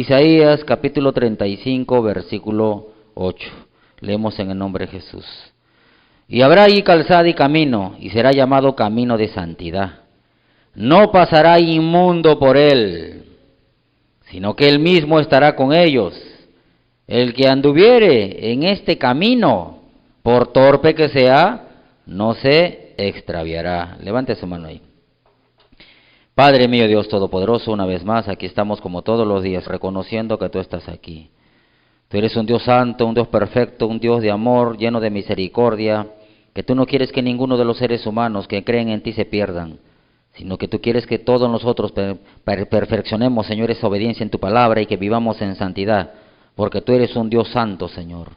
Isaías capítulo 35, versículo 8. Leemos en el nombre de Jesús. Y habrá allí calzada y camino, y será llamado camino de santidad. No pasará inmundo por él, sino que él mismo estará con ellos. El que anduviere en este camino, por torpe que sea, no se extraviará. Levante su mano ahí. Padre mío, Dios Todopoderoso, una vez más, aquí estamos como todos los días, reconociendo que tú estás aquí. Tú eres un Dios santo, un Dios perfecto, un Dios de amor, lleno de misericordia, que tú no quieres que ninguno de los seres humanos que creen en ti se pierdan, sino que tú quieres que todos nosotros perfeccionemos, Señor, esa obediencia en tu palabra y que vivamos en santidad, porque tú eres un Dios santo, Señor.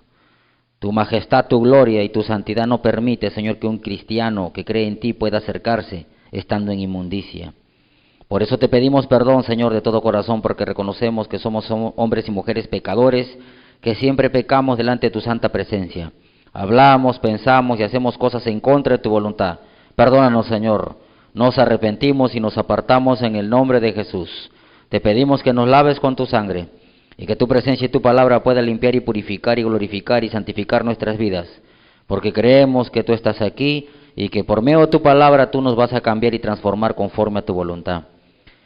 Tu majestad, tu gloria y tu santidad no permite, Señor, que un cristiano que cree en ti pueda acercarse estando en inmundicia. Por eso te pedimos perdón, Señor, de todo corazón, porque reconocemos que somos hombres y mujeres pecadores, que siempre pecamos delante de tu santa presencia. Hablamos, pensamos y hacemos cosas en contra de tu voluntad. Perdónanos, Señor. Nos arrepentimos y nos apartamos en el nombre de Jesús. Te pedimos que nos laves con tu sangre y que tu presencia y tu palabra pueda limpiar y purificar y glorificar y santificar nuestras vidas, porque creemos que tú estás aquí y que por medio de tu palabra tú nos vas a cambiar y transformar conforme a tu voluntad.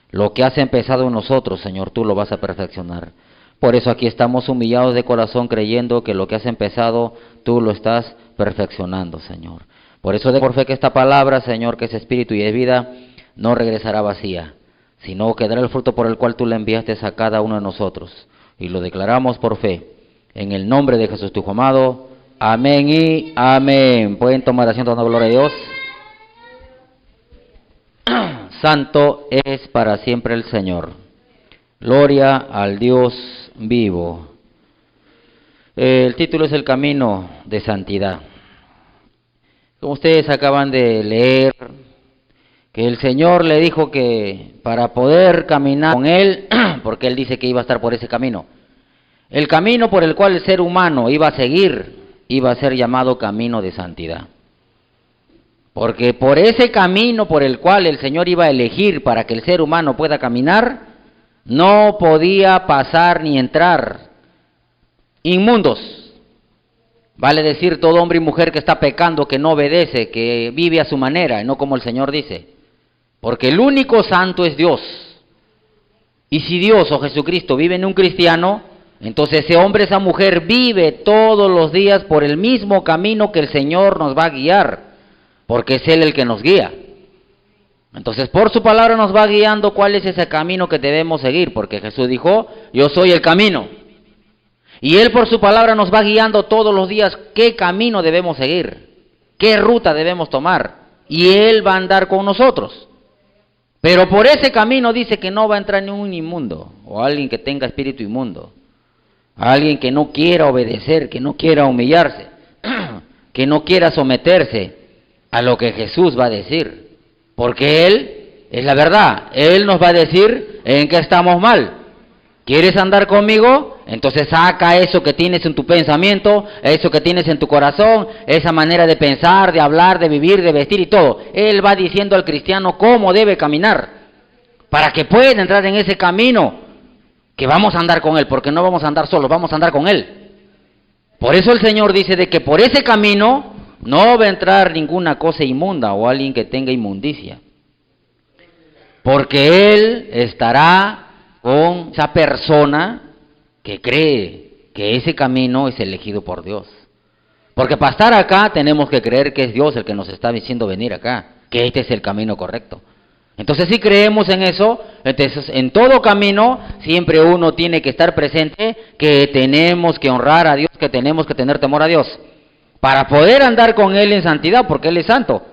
Lo que has empezado en nosotros, Señor, tú lo vas a perfeccionar. Por eso aquí estamos humillados de corazón, creyendo que lo que has empezado, tú lo estás perfeccionando, Señor. Por eso de por fe que esta palabra, Señor, que es espíritu y es vida, no regresará vacía, sino que dará el fruto por el cual tú le enviaste a cada uno de nosotros. Y lo declaramos por fe. En el nombre de Jesús, tu Hijo amado. Amén y amén. Pueden tomar asiento dando gloria a Dios. Santo es para siempre el Señor. Gloria al Dios vivo. El título es El camino de santidad. Como ustedes acaban de leer, que el Señor le dijo que para poder caminar con Él, porque Él dice que iba a estar por ese camino, el camino por el cual el ser humano iba a seguir, iba a ser llamado camino de santidad. Porque por ese camino por el cual el Señor iba a elegir para que el ser humano pueda caminar, no podía pasar ni entrar inmundos. Vale decir todo hombre y mujer que está pecando, que no obedece, que vive a su manera, y no como el Señor dice. Porque el único santo es Dios. Y si Dios o Jesucristo vive en un cristiano, entonces ese hombre, esa mujer vive todos los días por el mismo camino que el Señor nos va a guiar, porque es Él el que nos guía. Entonces por su palabra nos va guiando cuál es ese camino que debemos seguir, porque Jesús dijo, yo soy el camino. Y Él por su palabra nos va guiando todos los días qué camino debemos seguir, qué ruta debemos tomar, y Él va a andar con nosotros. Pero por ese camino dice que no va a entrar ni un inmundo, o alguien que tenga espíritu inmundo, alguien que no quiera obedecer, que no quiera humillarse, que no quiera someterse a lo que Jesús va a decir, porque Él es la verdad. Él nos va a decir en qué estamos mal. ¿Quieres andar conmigo? Entonces saca eso que tienes en tu pensamiento, eso que tienes en tu corazón, esa manera de pensar, de hablar, de vivir, de vestir y todo. Él va diciendo al cristiano cómo debe caminar, para que pueda entrar en ese camino, que vamos a andar con Él, porque no vamos a andar solos, vamos a andar con Él. Por eso el Señor dice de que por ese camino no va a entrar ninguna cosa inmunda o alguien que tenga inmundicia, porque Él estará con esa persona que cree que ese camino es elegido por Dios. Porque para estar acá tenemos que creer que es Dios el que nos está diciendo venir acá, que este es el camino correcto. Entonces si creemos en eso, entonces en todo camino siempre uno tiene que estar presente, que tenemos que honrar a Dios, que tenemos que tener temor a Dios, para poder andar con Él en santidad, porque Él es santo.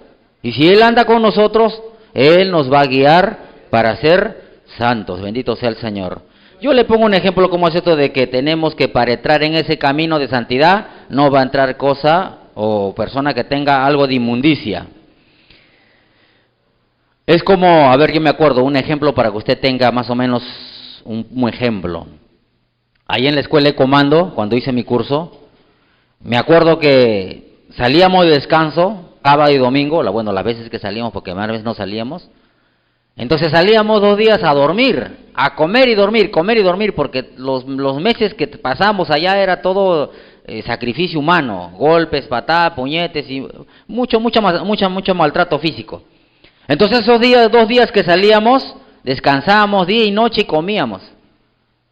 Y si Él anda con nosotros, Él nos va a guiar para ser santos. Bendito sea el Señor. Yo le pongo un ejemplo como es esto de que tenemos que para entrar en ese camino de santidad, no va a entrar cosa o persona que tenga algo de inmundicia. Es como, a ver, yo me acuerdo, un ejemplo para que usted tenga más o menos un ejemplo. Ahí en la escuela de comando, cuando hice mi curso, me acuerdo que salíamos de descanso, sábado y domingo, bueno, las veces que salíamos, porque más veces no salíamos, Entonces salíamos 2 días a dormir, a comer y dormir, porque los meses que pasamos allá era todo sacrificio humano, golpes, patadas, puñetes y mucho maltrato físico. Entonces esos 2 días que salíamos, descansábamos día y noche y comíamos.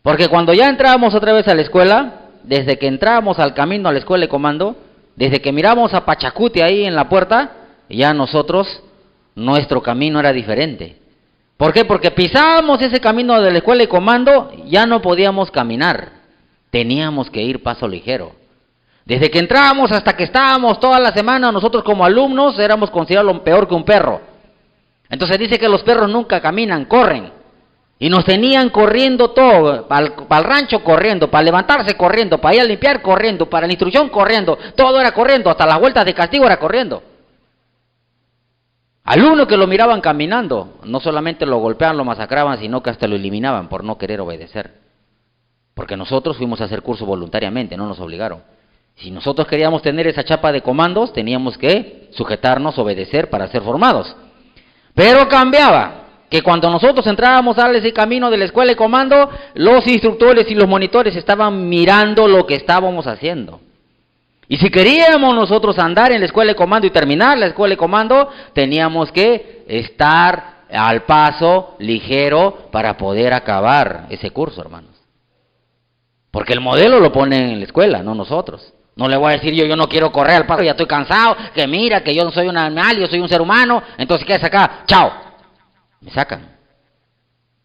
Porque cuando ya entrábamos otra vez a la escuela, desde que entrábamos al camino a la escuela de comando, desde que miramos a Pachacuti ahí en la puerta, ya nuestro camino era diferente. ¿Por qué? Porque pisábamos ese camino de la escuela de comando, ya no podíamos caminar, teníamos que ir paso ligero. Desde que entrábamos hasta que estábamos toda la semana, nosotros como alumnos éramos considerados lo peor que un perro. Entonces dice que los perros nunca caminan, corren. Y nos tenían corriendo todo, para el rancho corriendo, para levantarse corriendo, para ir a limpiar corriendo, para la instrucción corriendo, todo era corriendo, hasta las vueltas de castigo era corriendo. Al uno que lo miraban caminando, no solamente lo golpeaban, lo masacraban, sino que hasta lo eliminaban por no querer obedecer. Porque nosotros fuimos a hacer curso voluntariamente, no nos obligaron. Si nosotros queríamos tener esa chapa de comandos, teníamos que sujetarnos, obedecer para ser formados. Pero cambiaba, que cuando nosotros entrábamos a ese camino de la escuela de comando, los instructores y los monitores estaban mirando lo que estábamos haciendo. Y si queríamos nosotros andar en la escuela de comando y terminar la escuela de comando, teníamos que estar al paso ligero para poder acabar ese curso, hermanos. Porque el modelo lo ponen en la escuela, no nosotros. No le voy a decir yo no quiero correr al paso, ya estoy cansado, que mira, que yo no soy un animal, yo soy un ser humano, entonces ¿qué es acá? ¡Chao! Me sacan.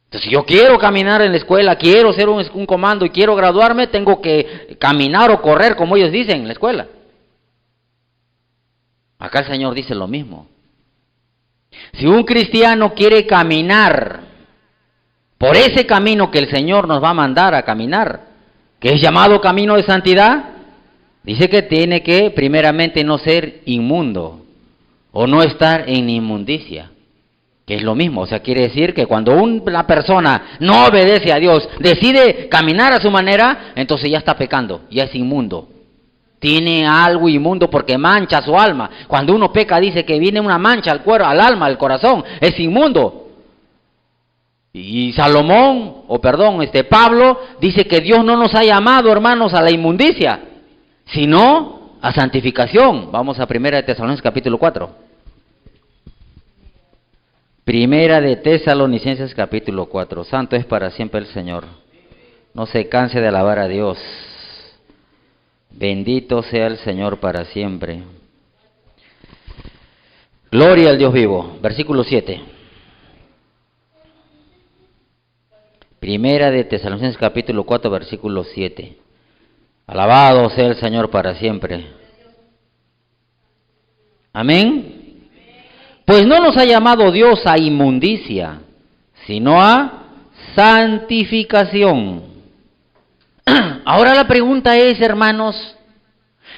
Entonces, si yo quiero caminar en la escuela, quiero ser un comando y quiero graduarme, tengo que caminar o correr, como ellos dicen en la escuela. Acá el Señor dice lo mismo. Si un cristiano quiere caminar por ese camino que el Señor nos va a mandar a caminar, que es llamado camino de santidad, dice que tiene que primeramente no ser inmundo o no estar en inmundicia. Que es lo mismo, o sea, quiere decir que cuando una persona no obedece a Dios, decide caminar a su manera, entonces ya está pecando, ya es inmundo. Tiene algo inmundo porque mancha su alma. Cuando uno peca dice que viene una mancha al cuerpo, al alma, al corazón, es inmundo. Y Pablo dice que Dios no nos ha llamado, hermanos, a la inmundicia, sino a santificación. Vamos a 1 Tesalonicenses capítulo 4. Primera de Tesalonicenses capítulo 4. Santo es para siempre el Señor. No se canse de alabar a Dios. Bendito sea el Señor para siempre. Gloria al Dios vivo. Versículo 7. Primera de Tesalonicenses capítulo 4, versículo 7. Alabado sea el Señor para siempre. Amén. Pues no nos ha llamado Dios a inmundicia, sino a santificación. Ahora la pregunta es, hermanos,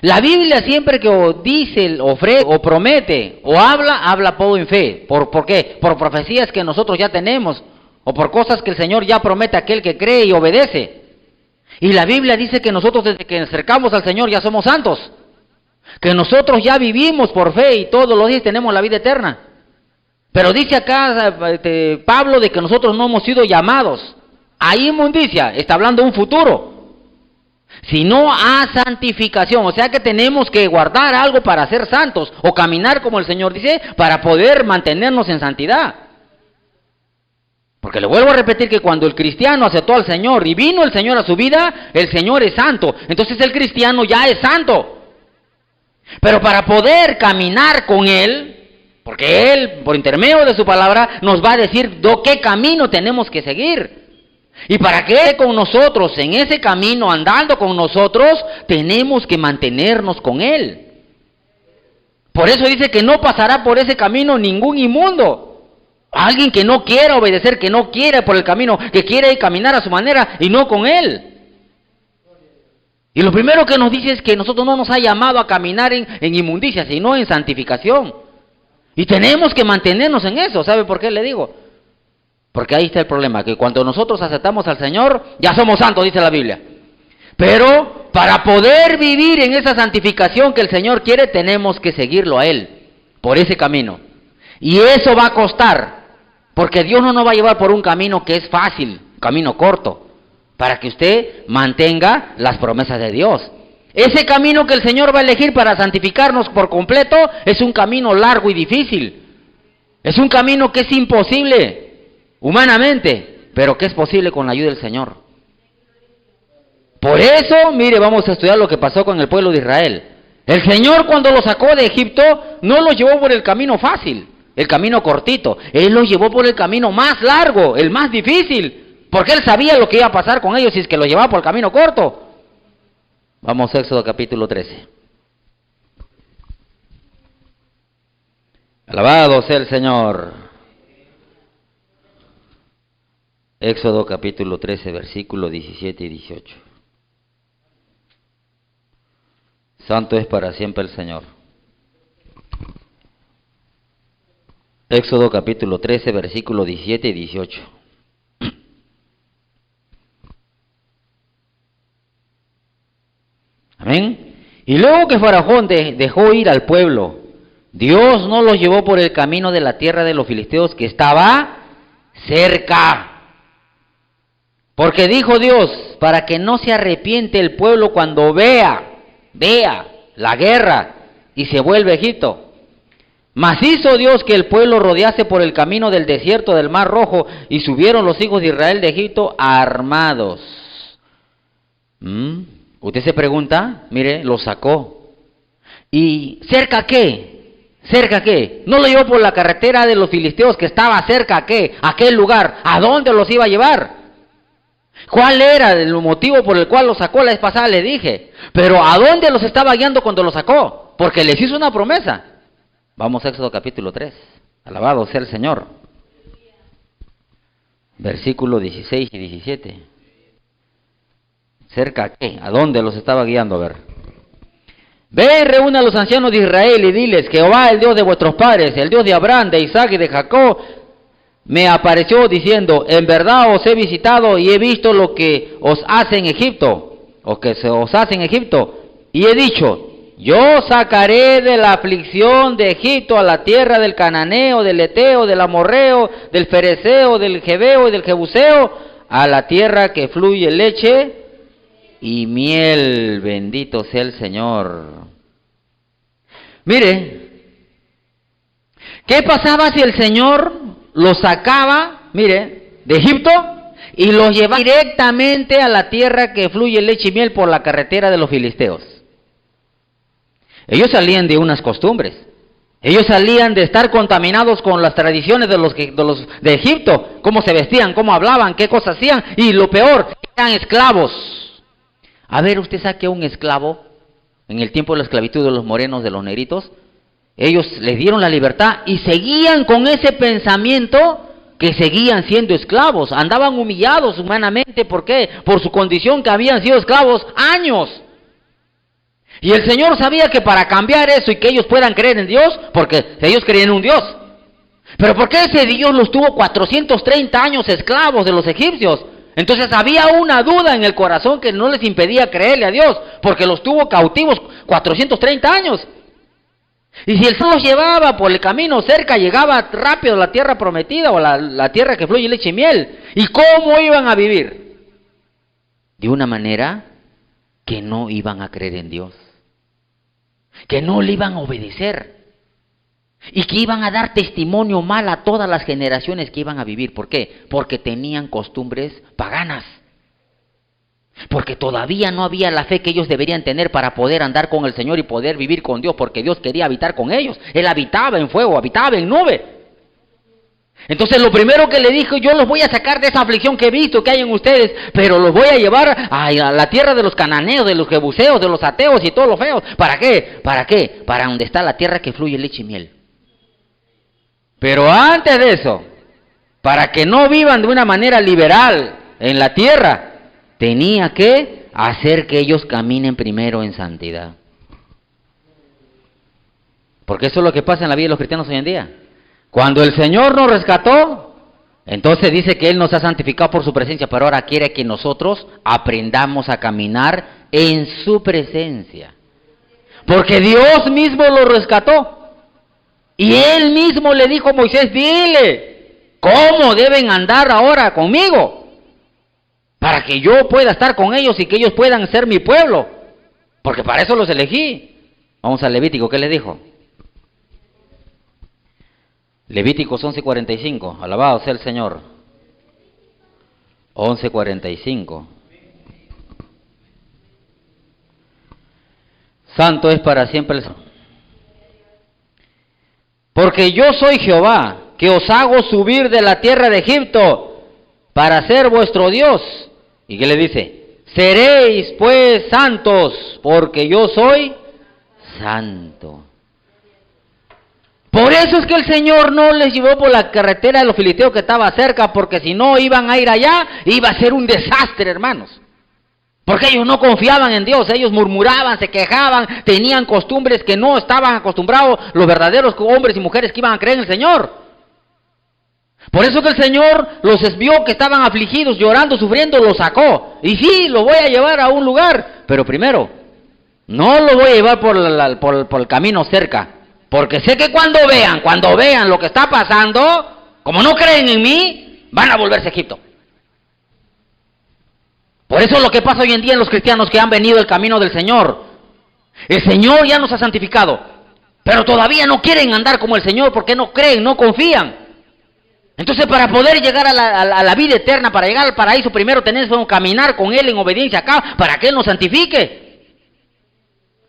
la Biblia siempre que dice, ofrece, o promete, o habla todo en fe. ¿Por qué? Por profecías que nosotros ya tenemos, o por cosas que el Señor ya promete a aquel que cree y obedece. Y la Biblia dice que nosotros desde que nos acercamos al Señor ya somos santos. Que nosotros ya vivimos por fe y todos los días tenemos la vida eterna. Pero dice acá Pablo de que nosotros no hemos sido llamados a inmundicia, está hablando de un futuro, sino a santificación. O sea que tenemos que guardar algo para ser santos o caminar como el Señor dice para poder mantenernos en santidad. Porque le vuelvo a repetir que cuando el cristiano aceptó al Señor y vino el Señor a su vida, el Señor es santo. Entonces el cristiano ya es santo. Pero para poder caminar con Él, porque Él, por intermedio de su palabra, nos va a decir qué camino tenemos que seguir. Y para que esté con nosotros en ese camino, andando con nosotros, tenemos que mantenernos con Él. Por eso dice que no pasará por ese camino ningún inmundo. Alguien que no quiera obedecer, que no quiera por el camino, que quiere caminar a su manera y no con Él. Y lo primero que nos dice es que nosotros no nos ha llamado a caminar en inmundicia, sino en santificación. Y tenemos que mantenernos en eso. ¿Sabe por qué le digo? Porque ahí está el problema, que cuando nosotros aceptamos al Señor, ya somos santos, dice la Biblia. Pero para poder vivir en esa santificación que el Señor quiere, tenemos que seguirlo a Él, por ese camino. Y eso va a costar. Porque Dios no nos va a llevar por un camino que es fácil, un camino corto, para que usted mantenga las promesas de Dios. Ese camino que el Señor va a elegir para santificarnos por completo es un camino largo y difícil. Es un camino que es imposible humanamente, pero que es posible con la ayuda del Señor. Por eso, mire, vamos a estudiar lo que pasó con el pueblo de Israel. El Señor, cuando lo sacó de Egipto, no lo llevó por el camino fácil, el camino cortito. Él lo llevó por el camino más largo, el más difícil, porque Él sabía lo que iba a pasar con ellos si es que lo llevaba por el camino corto. Vamos a Éxodo capítulo 13. Alabado sea el Señor. Éxodo capítulo 13, versículos 17 y 18. Santo es para siempre el Señor. Éxodo capítulo 13, versículos 17 y 18. Amén. Y luego que Faraón dejó ir al pueblo, Dios no los llevó por el camino de la tierra de los filisteos que estaba cerca. Porque dijo Dios, para que no se arrepiente el pueblo cuando vea la guerra y se vuelve a Egipto. Mas hizo Dios que el pueblo rodease por el camino del desierto del Mar Rojo, y subieron los hijos de Israel de Egipto armados. Usted se pregunta, mire, lo sacó. ¿Y cerca qué? ¿Cerca qué? No lo llevó por la carretera de los filisteos que estaba cerca a qué, a aquel lugar. ¿A dónde los iba a llevar? ¿Cuál era el motivo por el cual los sacó? La vez pasada le dije. Pero ¿a dónde los estaba guiando cuando los sacó? Porque les hizo una promesa. Vamos a Éxodo capítulo 3. Alabado sea el Señor. Versículos 16 y 17. ¿Cerca a qué? ¿A dónde los estaba guiando? A ver. Ve y reúna a los ancianos de Israel y diles: Jehová, el Dios de vuestros padres, el Dios de Abraham, de Isaac y de Jacob, me apareció diciendo: en verdad os he visitado y he visto lo que os hace en Egipto, o que se os hace en Egipto, y he dicho: yo sacaré de la aflicción de Egipto a la tierra del cananeo, del eteo, del amorreo, del fereceo, del jebeo y del jebuseo, a la tierra que fluye leche y miel. Bendito sea el Señor. Mire, ¿qué pasaba si el Señor los sacaba, mire, de Egipto y los llevaba directamente a la tierra que fluye leche y miel por la carretera de los filisteos? Ellos salían de unas costumbres. Ellos salían de estar contaminados con las tradiciones de Egipto, cómo se vestían, cómo hablaban, qué cosas hacían, y lo peor, eran esclavos. A ver, usted saque a un esclavo en el tiempo de la esclavitud de los morenos, de los negritos. Ellos les dieron la libertad y seguían con ese pensamiento que seguían siendo esclavos. Andaban humillados humanamente. ¿Por qué? Por su condición, que habían sido esclavos años. Y el Señor sabía que para cambiar eso y que ellos puedan creer en Dios, porque ellos creían en un Dios. Pero ¿por qué ese Dios los tuvo 430 años esclavos de los egipcios? Entonces había una duda en el corazón que no les impedía creerle a Dios, porque los tuvo cautivos 430 años. Y si el Señor los llevaba por el camino cerca, llegaba rápido a la tierra prometida, o la tierra que fluye leche y miel. ¿Y cómo iban a vivir? De una manera que no iban a creer en Dios, que no le iban a obedecer, y que iban a dar testimonio mal a todas las generaciones que iban a vivir. ¿Por qué? Porque tenían costumbres paganas. Porque todavía no había la fe que ellos deberían tener para poder andar con el Señor y poder vivir con Dios, porque Dios quería habitar con ellos. Él habitaba en fuego, habitaba en nube. Entonces lo primero que le dijo: yo los voy a sacar de esa aflicción que he visto que hay en ustedes, pero los voy a llevar a la tierra de los cananeos, de los jebuseos, de los ateos y todos los feos. ¿Para qué? ¿Para qué? Para donde está la tierra que fluye leche y miel. Pero antes de eso, para que no vivan de una manera liberal en la tierra, tenía que hacer que ellos caminen primero en santidad. Porque eso es lo que pasa en la vida de los cristianos hoy en día. Cuando el Señor nos rescató, entonces dice que Él nos ha santificado por su presencia, pero ahora quiere que nosotros aprendamos a caminar en su presencia. Porque Dios mismo lo rescató. Y Él mismo le dijo a Moisés: dile cómo deben andar ahora conmigo, para que yo pueda estar con ellos y que ellos puedan ser mi pueblo, porque para eso los elegí. Vamos al Levítico, ¿qué le dijo? Levíticos 11:45, alabado sea el Señor. 11:45. Santo es para siempre el Señor. Porque yo soy Jehová, que os hago subir de la tierra de Egipto para ser vuestro Dios. ¿Y qué le dice? Seréis pues santos, porque yo soy santo. Por eso es que el Señor no les llevó por la carretera de los filisteos que estaba cerca, porque si no iban a ir allá, iba a ser un desastre, hermanos. Porque ellos no confiaban en Dios, ellos murmuraban, se quejaban, tenían costumbres que no estaban acostumbrados los verdaderos hombres y mujeres que iban a creer en el Señor. Por eso que el Señor los vio que estaban afligidos, llorando, sufriendo, los sacó. Y sí, los voy a llevar a un lugar, pero primero, no los voy a llevar por el camino cerca. Porque sé que cuando vean lo que está pasando, como no creen en mí, van a volverse a Egipto. Por eso es lo que pasa hoy en día en los cristianos que han venido el camino del Señor. El Señor ya nos ha santificado, pero todavía no quieren andar como el Señor porque no creen, no confían. Entonces, para poder llegar a la vida eterna, para llegar al paraíso, primero tenemos que caminar con Él en obediencia acá, para que Él nos santifique.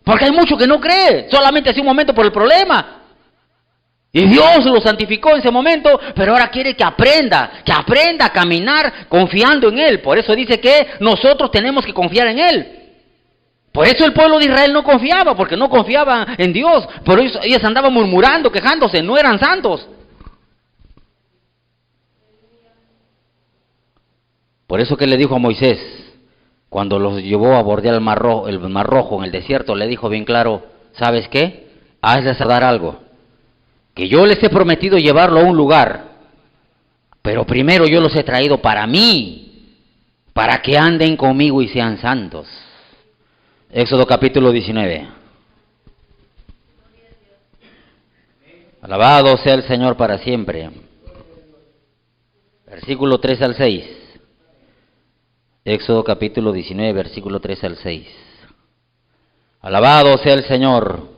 Porque hay mucho que no cree, solamente hace un momento por el problema. Y Dios lo santificó en ese momento, pero ahora quiere que aprenda a caminar confiando en Él. Por eso dice que nosotros tenemos que confiar en Él. Por eso el pueblo de Israel no confiaba, porque no confiaba en Dios. Por eso ellos andaban murmurando, quejándose, no eran santos. Por eso que le dijo a Moisés, cuando los llevó a bordear el Mar Rojo en el desierto, le dijo bien claro, ¿sabes qué? Hazles dar algo. Que yo les he prometido llevarlo a un lugar, pero primero yo los he traído para mí, para que anden conmigo y sean santos. Éxodo capítulo 19. Alabado sea el Señor para siempre. Versículo 3 al 6. Éxodo capítulo 19, versículo 3 al 6. Alabado sea el Señor.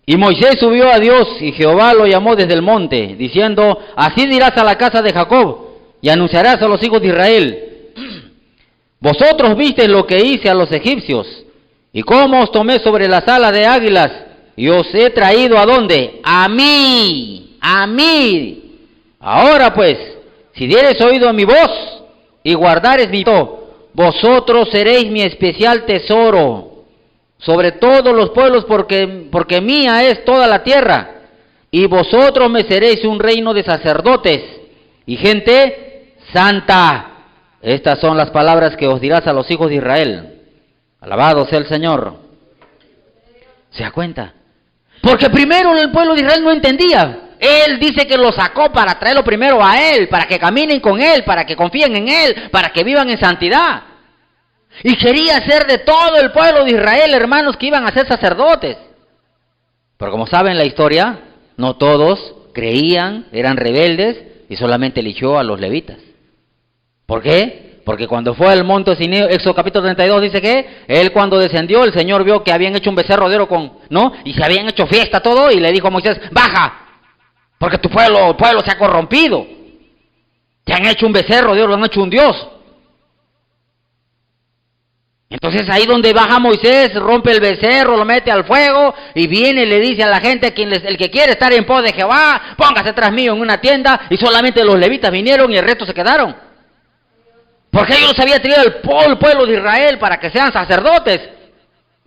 Y Moisés subió a Dios, y Jehová lo llamó desde el monte, diciendo, así dirás a la casa de Jacob, y anunciarás a los hijos de Israel, vosotros visteis lo que hice a los egipcios, y cómo os tomé sobre las alas de águilas, y os he traído ¿a dónde? A mí. Ahora pues, si diereis oído a mi voz, y guardareis mi voz, vosotros seréis mi especial tesoro sobre todos los pueblos, porque mía es toda la tierra, y vosotros me seréis un reino de sacerdotes y gente santa. Estas son las palabras que os dirás a los hijos de Israel. Alabado sea el Señor. ¿Se da cuenta? Porque primero el pueblo de Israel no entendía. Él dice que lo sacó para traerlo primero a Él, para que caminen con Él, para que confíen en Él, para que vivan en santidad. Y quería hacer de todo el pueblo de Israel, hermanos, que iban a ser sacerdotes. Pero como saben la historia, no todos creían, eran rebeldes, y solamente eligió a los levitas. ¿Por qué? Porque cuando fue al monte Sinai, Éxodo capítulo 32 dice que él cuando descendió, el Señor vio que habían hecho un becerro de oro y se habían hecho fiesta todo, y le dijo a Moisés, baja, porque el pueblo se ha corrompido. Te han hecho un becerro de oro, han hecho un dios. Entonces ahí donde baja Moisés, rompe el becerro, lo mete al fuego y viene y le dice a la gente, el que quiere estar en pos de Jehová, póngase tras mío en una tienda, y solamente los levitas vinieron y el resto se quedaron. Porque ellos habían traído el pueblo de Israel para que sean sacerdotes,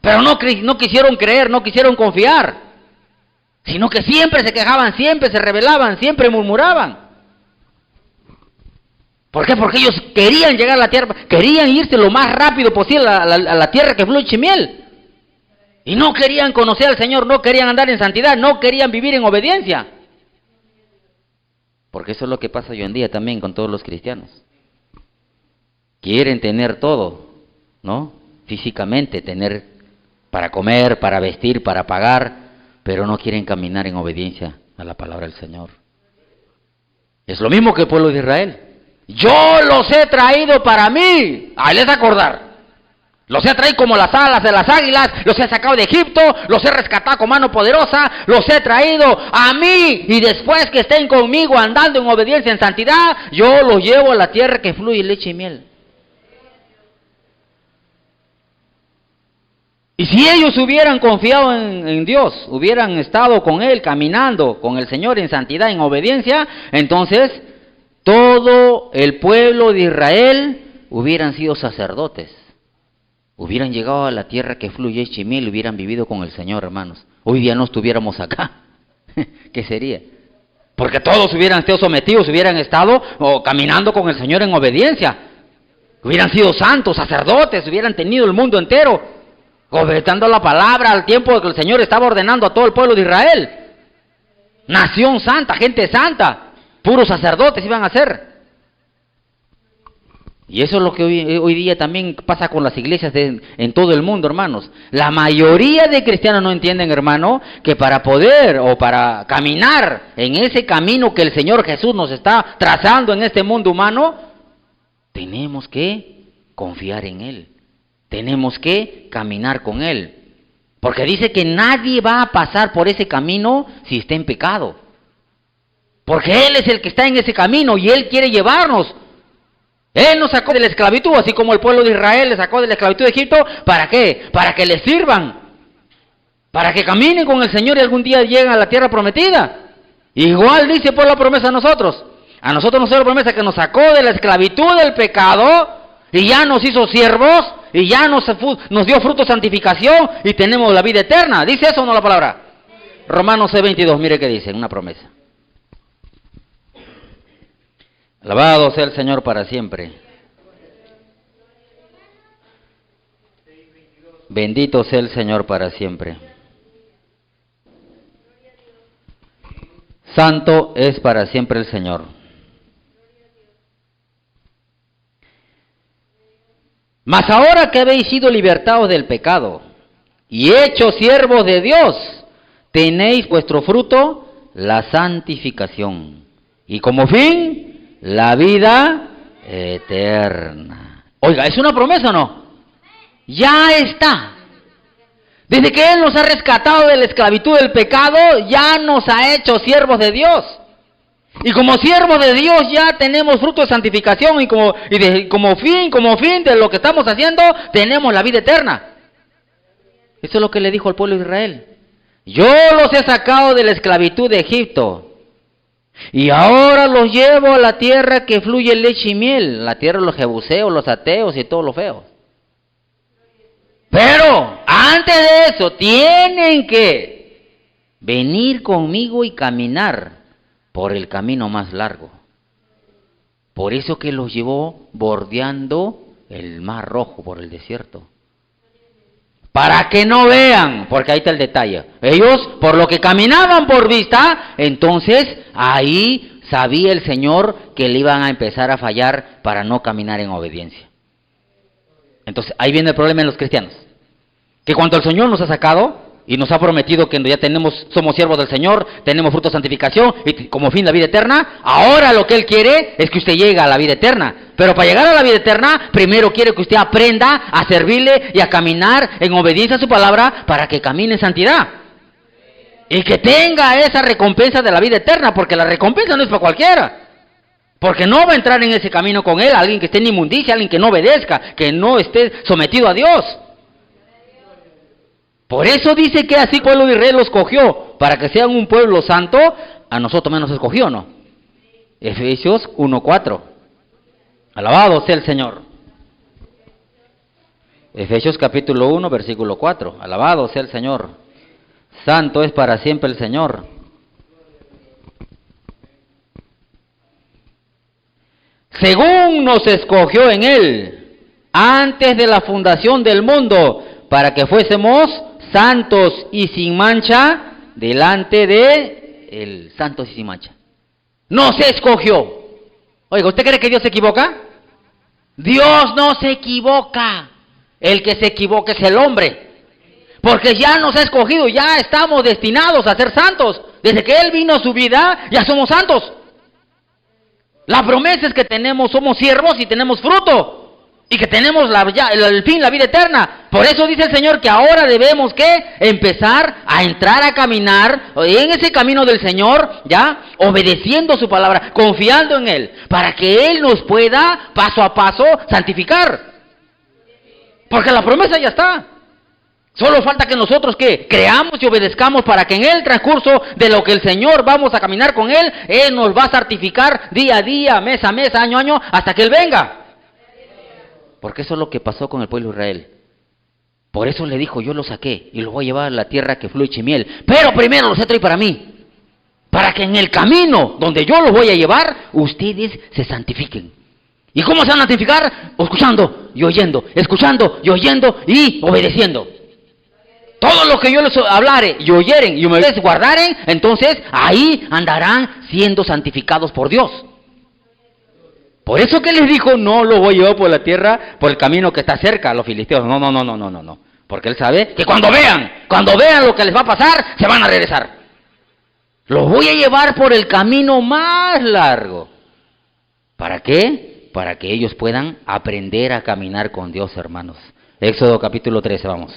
pero no quisieron creer, no quisieron confiar, sino que siempre se quejaban, siempre se rebelaban, siempre murmuraban. ¿Por qué? Porque ellos querían llegar a la tierra, querían irse lo más rápido posible a la tierra que fluye miel. Y no querían conocer al Señor, no querían andar en santidad, no querían vivir en obediencia. Porque eso es lo que pasa hoy en día también con todos los cristianos. Quieren tener todo, ¿no? Físicamente, tener para comer, para vestir, para pagar, pero no quieren caminar en obediencia a la palabra del Señor. Es lo mismo que el pueblo de Israel. Yo los he traído para mí. Ahí les acordar. Los he traído como las alas de las águilas, los he sacado de Egipto, los he rescatado con mano poderosa, los he traído a mí, y después que estén conmigo andando en obediencia, en santidad, yo los llevo a la tierra que fluye leche y miel. Y si ellos hubieran confiado en Dios, hubieran estado con Él, caminando con el Señor en santidad, en obediencia, entonces todo el pueblo de Israel hubieran sido sacerdotes. Hubieran llegado a la tierra que fluye leche y miel, hubieran vivido con el Señor, hermanos. Hoy día no estuviéramos acá. ¿Qué sería? Porque todos hubieran estado sometidos, hubieran estado caminando con el Señor en obediencia. Hubieran sido santos, sacerdotes, hubieran tenido el mundo entero, obedeciendo la palabra al tiempo que el Señor estaba ordenando a todo el pueblo de Israel. Nación santa, gente santa, puros sacerdotes iban a ser. Y eso es lo que hoy día también pasa con las iglesias en todo el mundo, hermanos. La mayoría de cristianos no entienden, hermano, que para poder o para caminar en ese camino que el Señor Jesús nos está trazando en este mundo humano, tenemos que confiar en Él. Tenemos que caminar con Él. Porque dice que nadie va a pasar por ese camino si está en pecado. Porque Él es el que está en ese camino y Él quiere llevarnos. Él nos sacó de la esclavitud, así como el pueblo de Israel le sacó de la esclavitud de Egipto. ¿Para qué? Para que le sirvan. Para que caminen con el Señor y algún día lleguen a la tierra prometida. Igual dice por la promesa a nosotros. A nosotros nos dio la promesa que nos sacó de la esclavitud del pecado y ya nos hizo siervos y ya nos dio fruto de santificación y tenemos la vida eterna. ¿Dice eso o no la palabra? Romanos 6:22, mire qué dice, una promesa. Alabado sea el Señor para siempre. Bendito sea el Señor para siempre. Santo es para siempre el Señor. Mas ahora que habéis sido libertados del pecado y hechos siervos de Dios, tenéis vuestro fruto, la santificación. Y como fin, la vida eterna. Oiga, ¿es una promesa o no? Ya está. Desde que Él nos ha rescatado de la esclavitud del pecado, ya nos ha hecho siervos de Dios. Y como siervos de Dios ya tenemos fruto de santificación y como fin de lo que estamos haciendo, tenemos la vida eterna. Eso es lo que le dijo al pueblo de Israel. Yo los he sacado de la esclavitud de Egipto. Y ahora los llevo a la tierra que fluye leche y miel, la tierra de los jebuseos, los ateos y todos los feos. Pero antes de eso tienen que venir conmigo y caminar por el camino más largo. Por eso que los llevó bordeando el Mar Rojo por el desierto. Para que no vean, porque ahí está el detalle. Ellos, por lo que caminaban por vista, entonces ahí sabía el Señor que le iban a empezar a fallar para no caminar en obediencia. Entonces ahí viene el problema en los cristianos. Que cuando el Señor nos ha sacado y nos ha prometido que ya somos siervos del Señor, tenemos fruto de santificación y como fin la vida eterna, ahora lo que Él quiere es que usted llegue a la vida eterna. Pero para llegar a la vida eterna, primero quiere que usted aprenda a servirle y a caminar en obediencia a su palabra para que camine en santidad. Y que tenga esa recompensa de la vida eterna, porque la recompensa no es para cualquiera. Porque no va a entrar en ese camino con Él alguien que esté en inmundicia, alguien que no obedezca, que no esté sometido a Dios. Por eso dice que así el pueblo de Israel los escogió, para que sean un pueblo santo, a nosotros menos escogió, ¿no? Efesios 1:4. Alabado sea el Señor. Efesios capítulo 1, versículo 4. Alabado sea el Señor. Santo es para siempre el Señor. Según nos escogió en Él, antes de la fundación del mundo, para que fuésemos santos y sin mancha delante de Él. Santos y sin mancha. Nos escogió. Oiga, ¿usted cree que Dios se equivoca? Dios no se equivoca. El que se equivoca es el hombre. Porque ya nos ha escogido, ya estamos destinados a ser santos. Desde que Él vino a su vida, ya somos santos. La promesa es que somos siervos y tenemos fruto. Y que tenemos el fin, la vida eterna. Por eso dice el Señor que ahora debemos que empezar a entrar a caminar en ese camino del Señor, ya, obedeciendo su palabra, confiando en Él, para que Él nos pueda paso a paso santificar. Porque la promesa ya está. Solo falta que nosotros que creamos y obedezcamos para que en el transcurso de lo que el Señor vamos a caminar con Él, Él nos va a santificar día a día, mes a mes, año a año, hasta que Él venga. Porque eso es lo que pasó con el pueblo de Israel. Por eso le dijo, yo lo saqué y los voy a llevar a la tierra que fluye y miel. Pero primero los he traído para mí. Para que en el camino donde yo los voy a llevar, ustedes se santifiquen. ¿Y cómo se van a santificar? Escuchando y oyendo, escuchando y oyendo y obedeciendo. Todo lo que yo les hablare y oyeren y ustedes guardaren, entonces ahí andarán siendo santificados por Dios. Por eso que les dijo, no lo voy a llevar por la tierra, por el camino que está cerca a los filisteos. No. Porque Él sabe que cuando vean lo que les va a pasar, se van a regresar. Los voy a llevar por el camino más largo. ¿Para qué? Para que ellos puedan aprender a caminar con Dios, hermanos. Éxodo capítulo 13, vamos.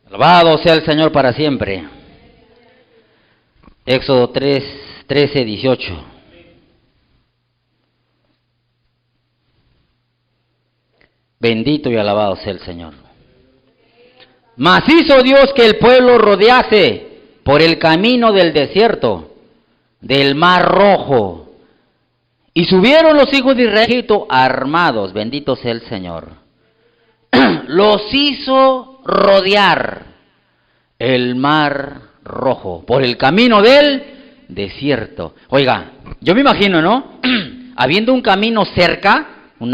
Alabado sea el Señor para siempre. Éxodo 13, 18. Bendito y alabado sea el Señor. Mas hizo Dios que el pueblo rodease por el camino del desierto, del mar rojo. Y subieron los hijos de Israel armados, bendito sea el Señor. Los hizo rodear el mar rojo por el camino del desierto. Oiga, yo me imagino, ¿no? Habiendo un camino cerca, un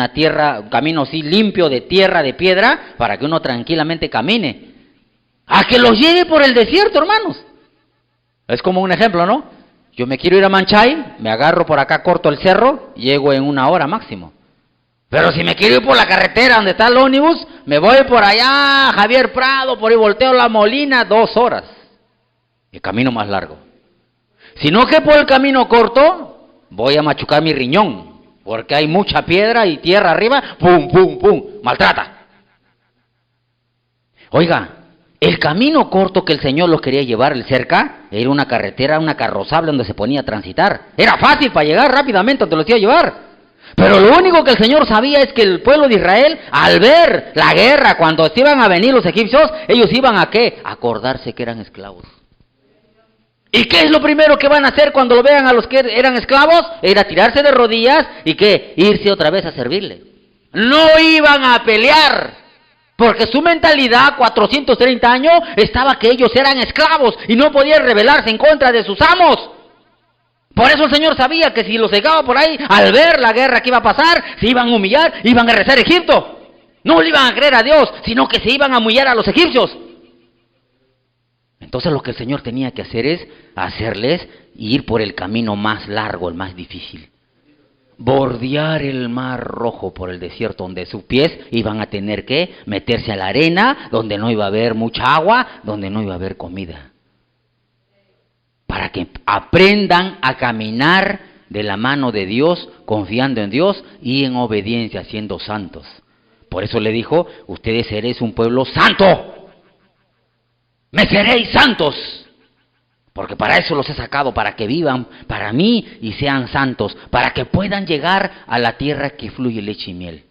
camino así limpio de tierra, de piedra, para que uno tranquilamente camine. A que los lleve por el desierto, hermanos. Es como un ejemplo, ¿no? Yo me quiero ir a Manchay, me agarro por acá, corto el cerro, llego en 1 hora máximo. Pero si me quiero ir por la carretera donde está el ómnibus, me voy por allá, Javier Prado, por ahí volteo La Molina, 2 horas. El camino más largo. Si no que por el camino corto, voy a machucar mi riñón. Porque hay mucha piedra y tierra arriba, pum, pum, pum, maltrata. Oiga, el camino corto que el Señor los quería llevar, el cerca, era una carretera, una carrozable donde se ponía a transitar. Era fácil para llegar rápidamente donde los iba a llevar. Pero lo único que el Señor sabía es que el pueblo de Israel, al ver la guerra, cuando se iban a venir los egipcios, ellos iban a ¿qué? A acordarse que eran esclavos. ¿Y qué es lo primero que van a hacer cuando lo vean a los que eran esclavos? Era tirarse de rodillas y ¿qué? Irse otra vez a servirle. No iban a pelear, porque su mentalidad, 430 años, estaba que ellos eran esclavos y no podían rebelarse en contra de sus amos. Por eso el Señor sabía que si los dejaba por ahí, al ver la guerra que iba a pasar, se iban a humillar, iban a regresar a Egipto. No le iban a creer a Dios, sino que se iban a humillar a los egipcios. Entonces lo que el Señor tenía que hacer es hacerles ir por el camino más largo, el más difícil. Bordear el mar rojo por el desierto, donde sus pies iban a tener que meterse a la arena, donde no iba a haber mucha agua, donde no iba a haber comida. Para que aprendan a caminar de la mano de Dios, confiando en Dios y en obediencia, siendo santos. Por eso le dijo, ustedes seréis un pueblo santo. Me seréis santos, porque para eso los he sacado, para que vivan para mí y sean santos, para que puedan llegar a la tierra que fluye leche y miel.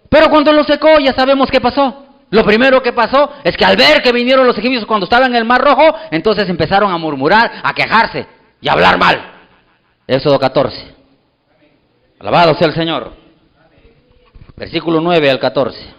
Pero cuando los secó, ya sabemos qué pasó. Lo primero que pasó es que al ver que vinieron los egipcios cuando estaban en el Mar Rojo, entonces empezaron a murmurar, a quejarse y a hablar mal. Éxodo 14. Alabado sea el Señor. Versículo 9 al 14.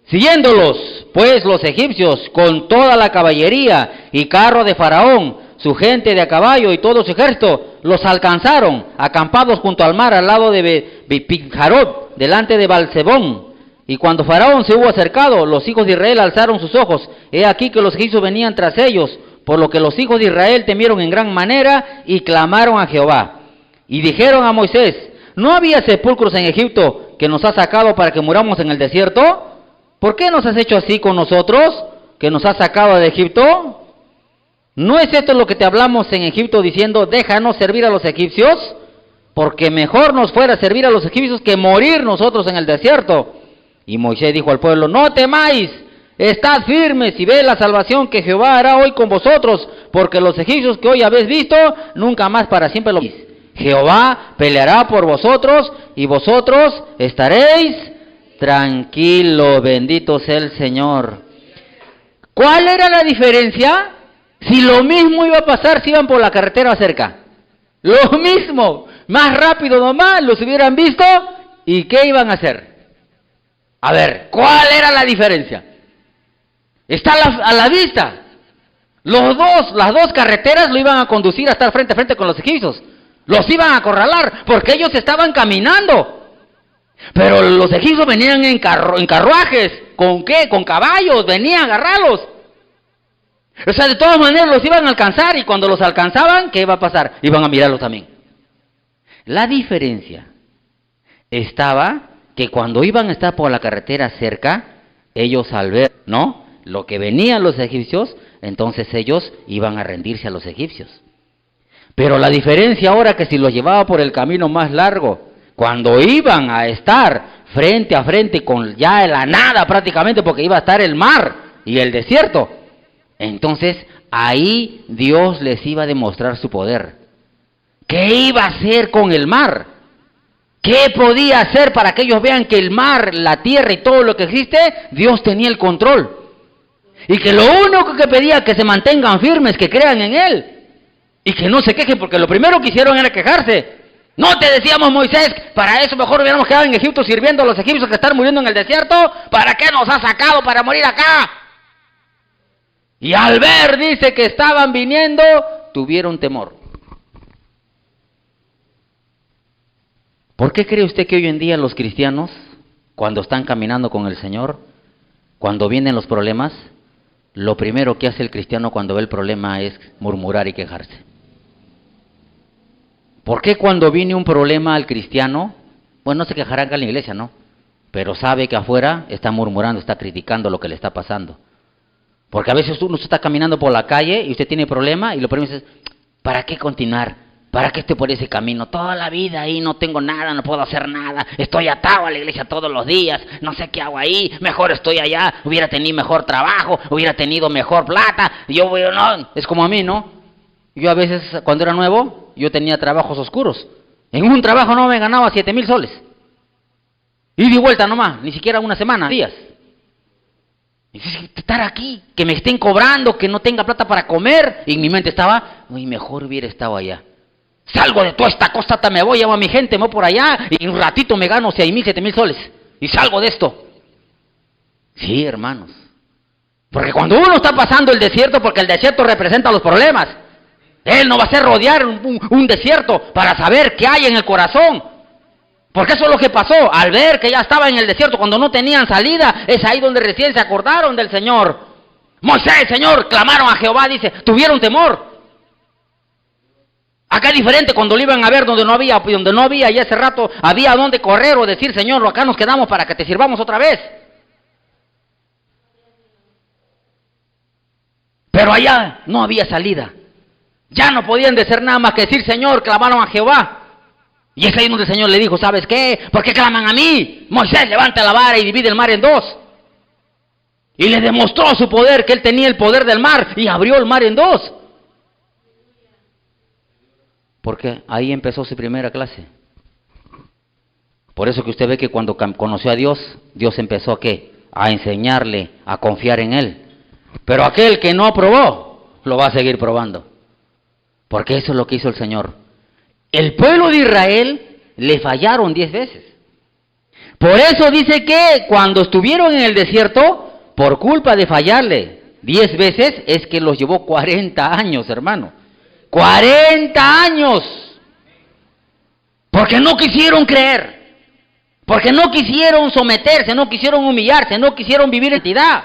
Siguiéndolos, pues, los egipcios con toda la caballería y carro de Faraón, su gente de a caballo y todo su ejército, los alcanzaron, acampados junto al mar, al lado de Pijarot, delante de Balsebón. Y cuando Faraón se hubo acercado, los hijos de Israel alzaron sus ojos. He aquí que los egipcios venían tras ellos, por lo que los hijos de Israel temieron en gran manera y clamaron a Jehová. Y dijeron a Moisés, ¿no había sepulcros en Egipto que nos has sacado para que muramos en el desierto? ¿Por qué nos has hecho así con nosotros, que nos has sacado de Egipto? ¿No es esto lo que te hablamos en Egipto diciendo, déjanos servir a los egipcios? Porque mejor nos fuera servir a los egipcios que morir nosotros en el desierto. Y Moisés dijo al pueblo, no temáis, estad firmes y ved la salvación que Jehová hará hoy con vosotros, porque los egipcios que hoy habéis visto, nunca más para siempre lo veréis. Jehová peleará por vosotros y vosotros estaréis tranquilos, bendito sea el Señor. ¿Cuál era la diferencia? Si lo mismo iba a pasar si iban por la carretera cerca. Lo mismo, más rápido nomás, los hubieran visto, ¿y qué iban a hacer? A ver, ¿cuál era la diferencia? Está a la vista. Las dos carreteras lo iban a conducir a estar frente a frente con los egipcios. Los iban a acorralar, porque ellos estaban caminando. Pero los egipcios venían en carruajes. ¿Con qué? Con caballos, venían a agarrarlos. O sea, de todas maneras los iban a alcanzar, y cuando los alcanzaban, ¿qué iba a pasar? Iban a mirarlos también. La diferencia estaba que cuando iban a estar por la carretera cerca, ellos al ver, ¿no?, lo que venían los egipcios, entonces ellos iban a rendirse a los egipcios. Pero la diferencia ahora que si los llevaba por el camino más largo, cuando iban a estar frente a frente con ya la nada prácticamente, porque iba a estar el mar y el desierto, entonces ahí Dios les iba a demostrar su poder. ¿Qué iba a hacer con el mar? ¿Qué podía hacer para que ellos vean que el mar, la tierra y todo lo que existe, Dios tenía el control? Y que lo único que pedía que se mantengan firmes, que crean en Él. Y que no se quejen, porque lo primero que hicieron era quejarse. No te decíamos, Moisés, para eso mejor hubiéramos quedado en Egipto sirviendo a los egipcios que están muriendo en el desierto. ¿Para qué nos ha sacado para morir acá? Y al ver, dice, que estaban viniendo, tuvieron temor. ¿Por qué cree usted que hoy en día los cristianos, cuando están caminando con el Señor, cuando vienen los problemas, lo primero que hace el cristiano cuando ve el problema es murmurar y quejarse? ¿Por qué cuando viene un problema al cristiano, bueno, no se quejará acá en la iglesia, ¿no?, pero sabe que afuera está murmurando, está criticando lo que le está pasando? Porque a veces uno está caminando por la calle y usted tiene problema y lo primero es, ¿para qué continuar? ¿Para qué estoy por ese camino? Toda la vida ahí no tengo nada, no puedo hacer nada, estoy atado a la iglesia todos los días, no sé qué hago ahí, mejor estoy allá, hubiera tenido mejor trabajo, hubiera tenido mejor plata, no, es como a mí, ¿no? Yo a veces, cuando era nuevo, yo tenía trabajos oscuros. En un trabajo no me ganaba 7,000 soles. Ida y vuelta nomás, ni siquiera una semana, días. Y estar aquí, que me estén cobrando, que no tenga plata para comer, y en mi mente estaba, uy, mejor hubiera estado allá. Salgo de toda esta costa, me voy, llamo a mi gente, me voy por allá, y en un ratito me gano 6,000, 7,000 soles, y salgo de esto. Sí, hermanos. Porque cuando uno está pasando el desierto, porque el desierto representa los problemas, Él no va a hacer rodear un desierto para saber qué hay en el corazón. Porque eso es lo que pasó, al ver que ya estaba en el desierto, cuando no tenían salida, es ahí donde recién se acordaron del Señor. Moisés, Señor, clamaron a Jehová, dice, tuvieron temor. Acá es diferente cuando lo iban a ver donde no había, y ese rato había donde correr o decir, Señor, acá nos quedamos para que te sirvamos otra vez. Pero allá no había salida. Ya no podían decir nada más que decir, Señor, clamaron a Jehová. Y es ahí donde el Señor le dijo, ¿sabes qué? ¿Por qué claman a mí? Moisés, levanta la vara y divide el mar en dos. Y le demostró su poder, que él tenía el poder del mar, y abrió el mar en dos. Porque ahí empezó su primera clase. Por eso que usted ve que cuando conoció a Dios, Dios empezó a ¿qué? A enseñarle, a confiar en Él. Pero aquel que no aprobó, lo va a seguir probando. Porque eso es lo que hizo el Señor. El pueblo de Israel le fallaron 10 veces. Por eso dice que cuando estuvieron en el desierto, por culpa de fallarle 10 veces, es que los llevó 40 años, hermano. 40 años. Porque no quisieron creer. Porque no quisieron someterse, no quisieron humillarse, no quisieron vivir en santidad.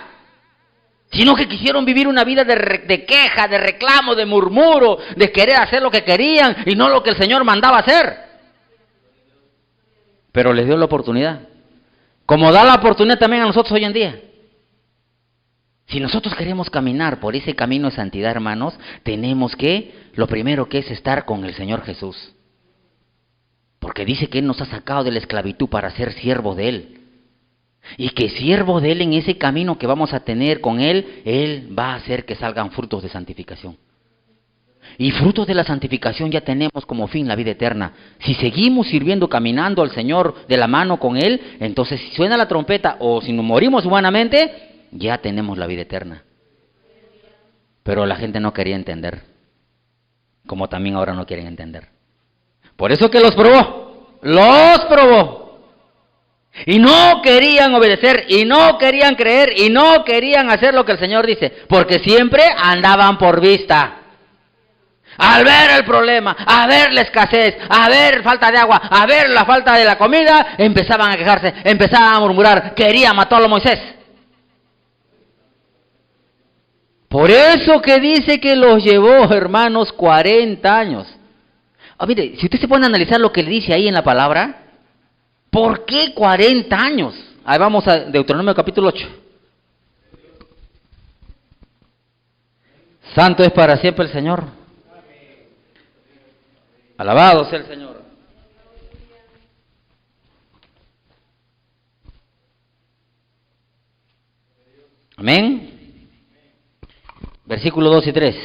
Sino que quisieron vivir una vida de queja, de reclamo, de murmuro, de querer hacer lo que querían y no lo que el Señor mandaba hacer. Pero les dio la oportunidad. Como da la oportunidad también a nosotros hoy en día. Si nosotros queremos caminar por ese camino de santidad, hermanos, tenemos que, lo primero que es estar con el Señor Jesús. Porque dice que Él nos ha sacado de la esclavitud para ser siervos de Él. Y que siervos de Él en ese camino que vamos a tener con Él, Él va a hacer que salgan frutos de santificación. Y frutos de la santificación ya tenemos como fin la vida eterna. Si seguimos sirviendo, caminando al Señor de la mano con Él, entonces si suena la trompeta o si nos morimos humanamente, ya tenemos la vida eterna. Pero la gente no quería entender, como también ahora no quieren entender. Por eso que los probó. Y no querían obedecer, y no querían creer, y no querían hacer lo que el Señor dice, porque siempre andaban por vista. Al ver el problema, a ver la escasez, a ver falta de agua, a ver la falta de la comida, empezaban a quejarse, empezaban a murmurar, quería matarlo a Moisés. Por eso que dice que los llevó, hermanos, 40 años. Mire, si usted se pone a analizar lo que le dice ahí en la palabra, ¿por qué 40 años? Ahí vamos a Deuteronomio capítulo 8. Santo es para siempre el Señor. Alabado sea el Señor. Amén. Versículos 2 y 3.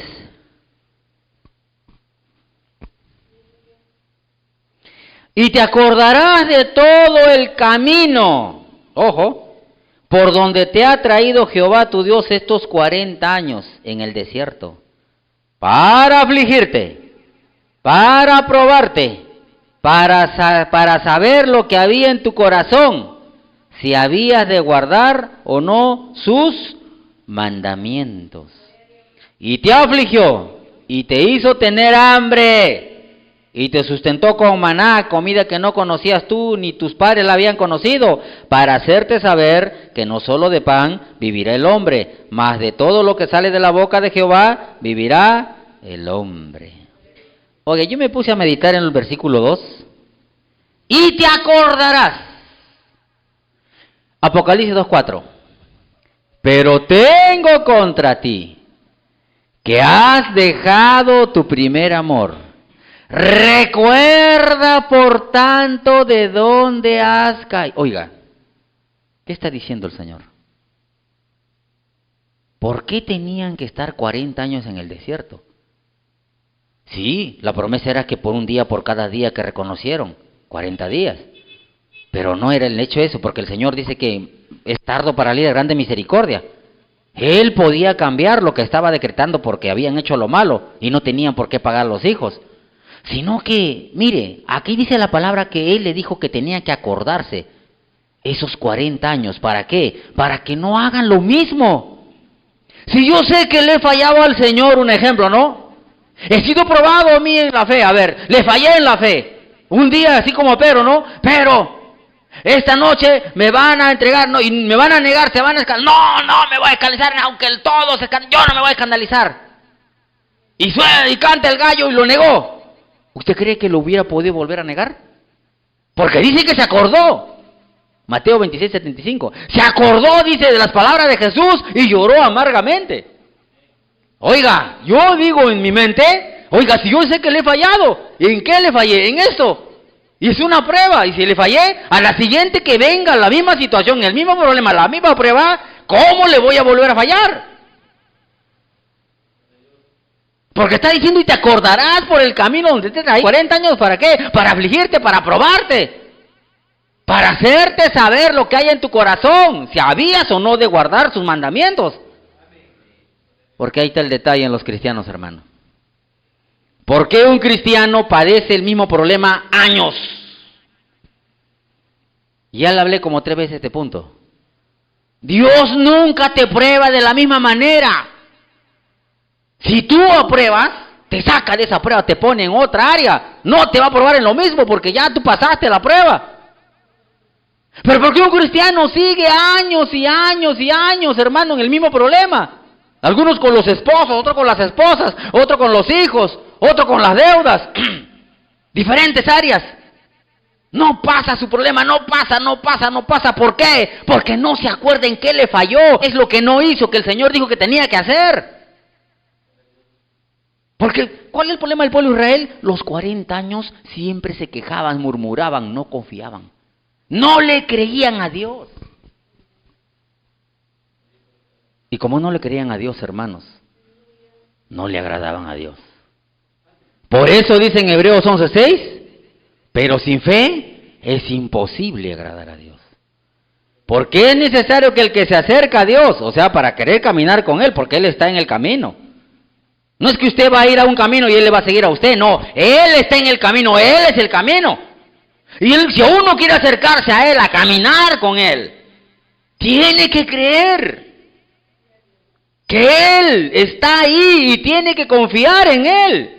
Y te acordarás de todo el camino, ojo, por donde te ha traído Jehová tu Dios estos 40 años en el desierto, para afligirte, para probarte, para saber lo que había en tu corazón, si habías de guardar o no sus mandamientos. Y te afligió, y te hizo tener hambre, y te sustentó con maná, comida que no conocías tú, ni tus padres la habían conocido, para hacerte saber que no solo de pan vivirá el hombre, mas de todo lo que sale de la boca de Jehová vivirá el hombre. Oye, yo me puse a meditar en el versículo 2, y te acordarás. Apocalipsis 2:4. Pero tengo contra ti que has dejado tu primer amor. Recuerda, por tanto, de dónde has caído. Oiga, ¿qué está diciendo el Señor? ¿Por qué tenían que estar 40 años en el desierto? Sí, la promesa era que por un día, por cada día que reconocieron, 40 días. Pero no era el hecho eso, porque el Señor dice que es tardo para la grande misericordia. Él podía cambiar lo que estaba decretando porque habían hecho lo malo y no tenían por qué pagar los hijos. Sino que, mire, aquí dice la palabra que Él le dijo que tenía que acordarse esos 40 años. ¿Para qué? Para que no hagan lo mismo. Si yo sé que le he fallado al Señor, un ejemplo, ¿no? He sido probado a mí en la fe, a ver, le fallé en la fe. Un día así como Pedro, ¿no? Pero esta noche me van a entregar, no, y me van a negar, se van a escandalizar. No me voy a escandalizar, aunque el todo se escandalice, yo no me voy a escandalizar. Y suena y canta el gallo y lo negó. ¿Usted cree que lo hubiera podido volver a negar? Porque dice que se acordó. Mateo 26:75. Se acordó, dice, de las palabras de Jesús y lloró amargamente. Oiga, yo digo en mi mente, oiga, si yo sé que le he fallado, ¿en qué le fallé? En esto. Y es una prueba, y si le fallé, a la siguiente que venga la misma situación, el mismo problema, la misma prueba, ¿cómo le voy a volver a fallar? Porque está diciendo, y te acordarás por el camino donde te traí 40 años, ¿para qué? Para afligirte, para probarte, para hacerte saber lo que hay en tu corazón, si habías o no de guardar sus mandamientos. Porque ahí está el detalle en los cristianos, hermano. ¿Por qué un cristiano padece el mismo problema años? Ya le hablé como 3 veces de este punto. Dios nunca te prueba de la misma manera. Si tú apruebas, te saca de esa prueba, te pone en otra área. No te va a probar en lo mismo porque ya tú pasaste la prueba. Pero ¿por qué un cristiano sigue años y años y años, hermano, en el mismo problema? Algunos con los esposos, otros con las esposas, otros con los hijos, otros con las deudas, diferentes áreas. No pasa su problema, no pasa. ¿Por qué? Porque no se acuerda en qué le falló. Es lo que no hizo, que el Señor dijo que tenía que hacer. Porque, ¿cuál es el problema del pueblo de Israel? Los 40 años siempre se quejaban, murmuraban, no confiaban. No le creían a Dios. Y como no le creían a Dios, hermanos, no le agradaban a Dios. Por eso dice en Hebreos 11:6, pero sin fe es imposible agradar a Dios. Porque es necesario que el que se acerca a Dios, o sea, para querer caminar con Él, porque Él está en el camino. No es que usted va a ir a un camino y Él le va a seguir a usted, no. Él está en el camino, Él es el camino. Y si uno quiere acercarse a Él, a caminar con Él, tiene que creer que Él está ahí y tiene que confiar en Él.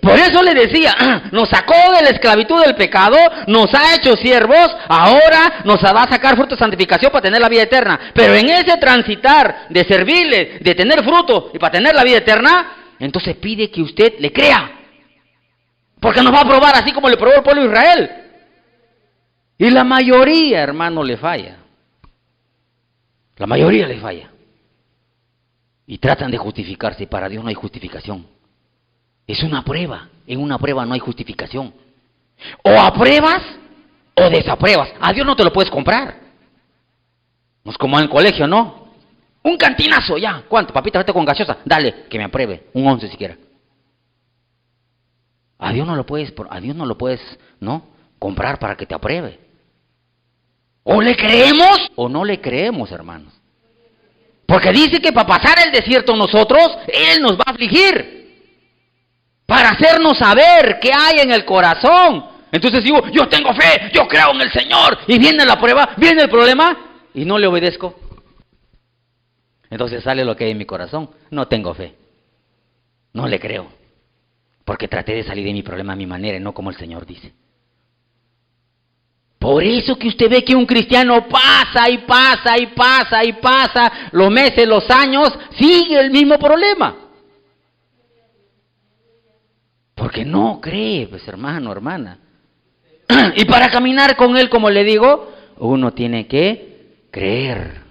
Por eso le decía, nos sacó de la esclavitud del pecado, nos ha hecho siervos, ahora nos va a sacar fruto de santificación para tener la vida eterna. Pero en ese transitar de servirle, de tener fruto y para tener la vida eterna, entonces pide que usted le crea. Porque nos va a probar así como le probó el pueblo de Israel. Y la mayoría, hermano, le falla. La mayoría le falla. Y tratan de justificarse, y para Dios no hay justificación. Es una prueba, en una prueba no hay justificación. O apruebas o desapruebas. A Dios no te lo puedes comprar. No es como en el colegio, ¿no? Un cantinazo, ya. ¿Cuánto? Papita, vete con gaseosa. Dale, que me apruebe. Un 11 siquiera. A Dios no lo puedes, ¿no? Comprar para que te apruebe. O le creemos o no le creemos, hermanos. Porque dice que para pasar el desierto nosotros, Él nos va a afligir. Para hacernos saber qué hay en el corazón. Entonces digo, yo tengo fe, yo creo en el Señor. Y viene la prueba, viene el problema y no le obedezco. Entonces sale lo que hay en mi corazón. No tengo fe. No le creo. Porque traté de salir de mi problema a mi manera y no como el Señor dice. Por eso que usted ve que un cristiano pasa y pasa y pasa y pasa los meses, los años, sigue el mismo problema. Porque no cree, pues hermano, hermana. Y para caminar con Él, como le digo, uno tiene que creer.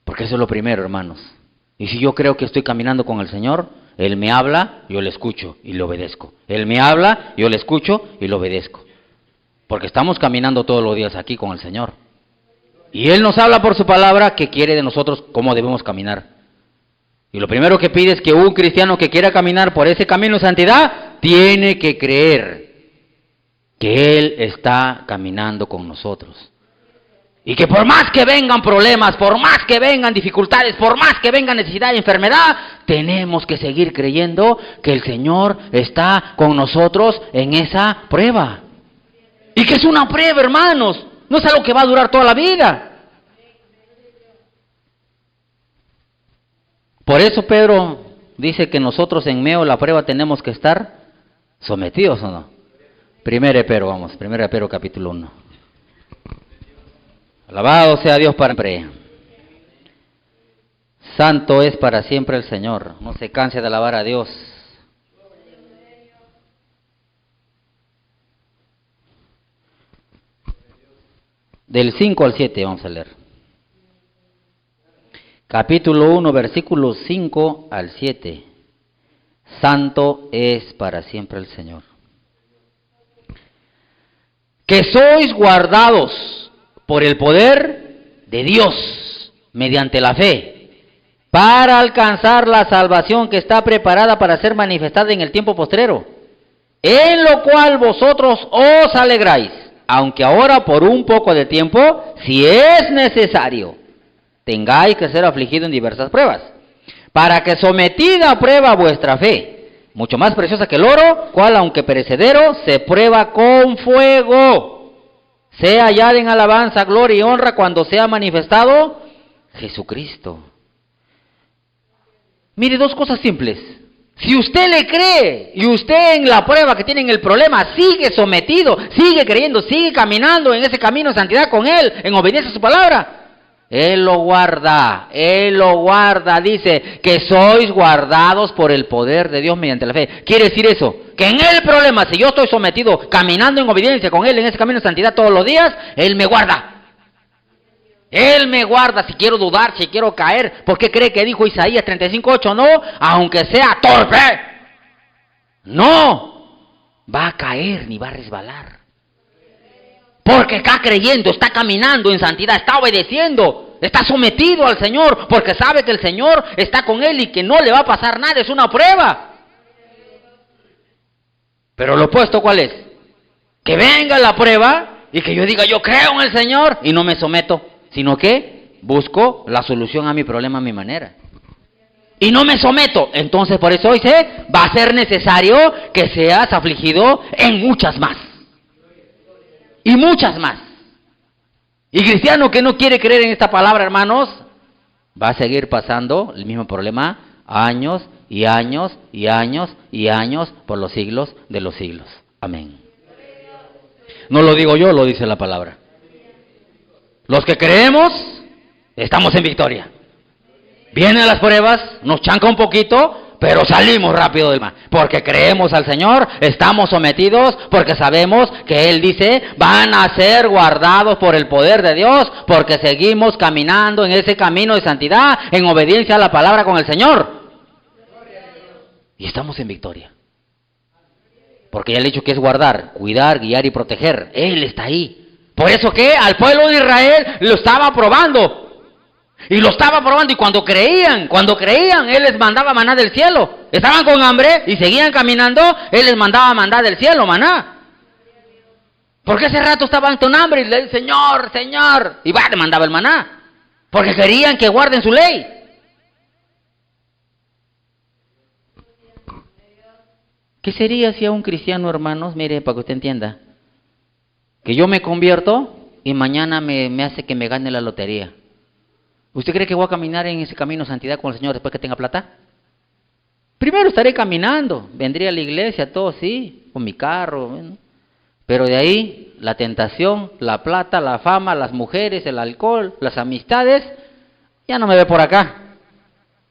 Porque eso es lo primero, hermanos. Y si yo creo que estoy caminando con el Señor, Él me habla, yo le escucho y le obedezco. Él me habla, yo le escucho y le obedezco. Porque estamos caminando todos los días aquí con el Señor. Y Él nos habla por su palabra que quiere de nosotros cómo debemos caminar. Y lo primero que pide es que un cristiano que quiera caminar por ese camino de santidad, tiene que creer que Él está caminando con nosotros. Y que por más que vengan problemas, por más que vengan dificultades, por más que venga necesidad y enfermedad, tenemos que seguir creyendo que el Señor está con nosotros en esa prueba. Y que es una prueba, hermanos, no es algo que va a durar toda la vida. Por eso Pedro dice que nosotros en medio de la prueba tenemos que estar sometidos, ¿o no? Primero de Pedro capítulo 1. Alabado sea Dios para siempre. Santo es para siempre el Señor. No se canse de alabar a Dios. Del 5 al 7 vamos a leer. Capítulo 1, versículos 5 al 7. Santo es para siempre el Señor. Que sois guardados por el poder de Dios mediante la fe, para alcanzar la salvación que está preparada para ser manifestada en el tiempo postrero, en lo cual vosotros os alegráis, aunque ahora por un poco de tiempo, si es necesario, tengáis que ser afligido en diversas pruebas, para que sometida a prueba vuestra fe, mucho más preciosa que el oro, cual aunque perecedero, se prueba con fuego, sea hallada en alabanza, gloria y honra cuando sea manifestado Jesucristo. Mire, dos cosas simples. Si usted le cree y usted en la prueba que tiene, en el problema, sigue sometido, sigue creyendo, sigue caminando en ese camino de santidad con Él, en obediencia a su palabra, Él lo guarda, Él lo guarda. Dice que sois guardados por el poder de Dios mediante la fe. Quiere decir eso, que en el problema, si yo estoy sometido, caminando en obediencia con Él en ese camino de santidad todos los días, Él me guarda. Él me guarda si quiero dudar, si quiero caer. ¿Por qué cree que dijo Isaías 35:8? No, aunque sea torpe, no va a caer ni va a resbalar. Porque está creyendo, está caminando en santidad, está obedeciendo, está sometido al Señor, porque sabe que el Señor está con él y que no le va a pasar nada, es una prueba. Pero lo opuesto, ¿cuál es? Que venga la prueba y que yo diga, yo creo en el Señor y no me someto, sino que busco la solución a mi problema a mi manera. Y no me someto, entonces por eso dice, va a ser necesario que seas afligido en muchas más. Y muchas más. Y cristiano que no quiere creer en esta palabra, hermanos, va a seguir pasando el mismo problema años y años y años y años por los siglos de los siglos. Amén. No lo digo yo, lo dice la palabra. Los que creemos, estamos en victoria. Vienen las pruebas, nos chanca un poquito, pero salimos rápido del mar. Porque creemos al Señor, estamos sometidos, porque sabemos que Él dice, van a ser guardados por el poder de Dios, porque seguimos caminando en ese camino de santidad, en obediencia a la palabra con el Señor. Y estamos en victoria. Porque ya le he dicho que es guardar, cuidar, guiar y proteger. Él está ahí. Por eso que al pueblo de Israel lo estaba probando. Y lo estaba probando, y cuando creían, Él les mandaba maná del cielo. Estaban con hambre y seguían caminando, Él les mandaba maná del cielo, maná. Porque ese rato estaban con hambre y le decían, Señor, Señor, y va, le mandaba el maná. Porque querían que guarden su ley. ¿Qué sería si a un cristiano, hermanos, mire, para que usted entienda, que yo me convierto y mañana me hace que me gane la lotería? ¿Usted cree que voy a caminar en ese camino de santidad con el Señor después que tenga plata? Primero estaré caminando, vendría a la iglesia, todo sí, con mi carro, bueno. Pero de ahí, la tentación, la plata, la fama, las mujeres, el alcohol, las amistades, ya no me ve por acá,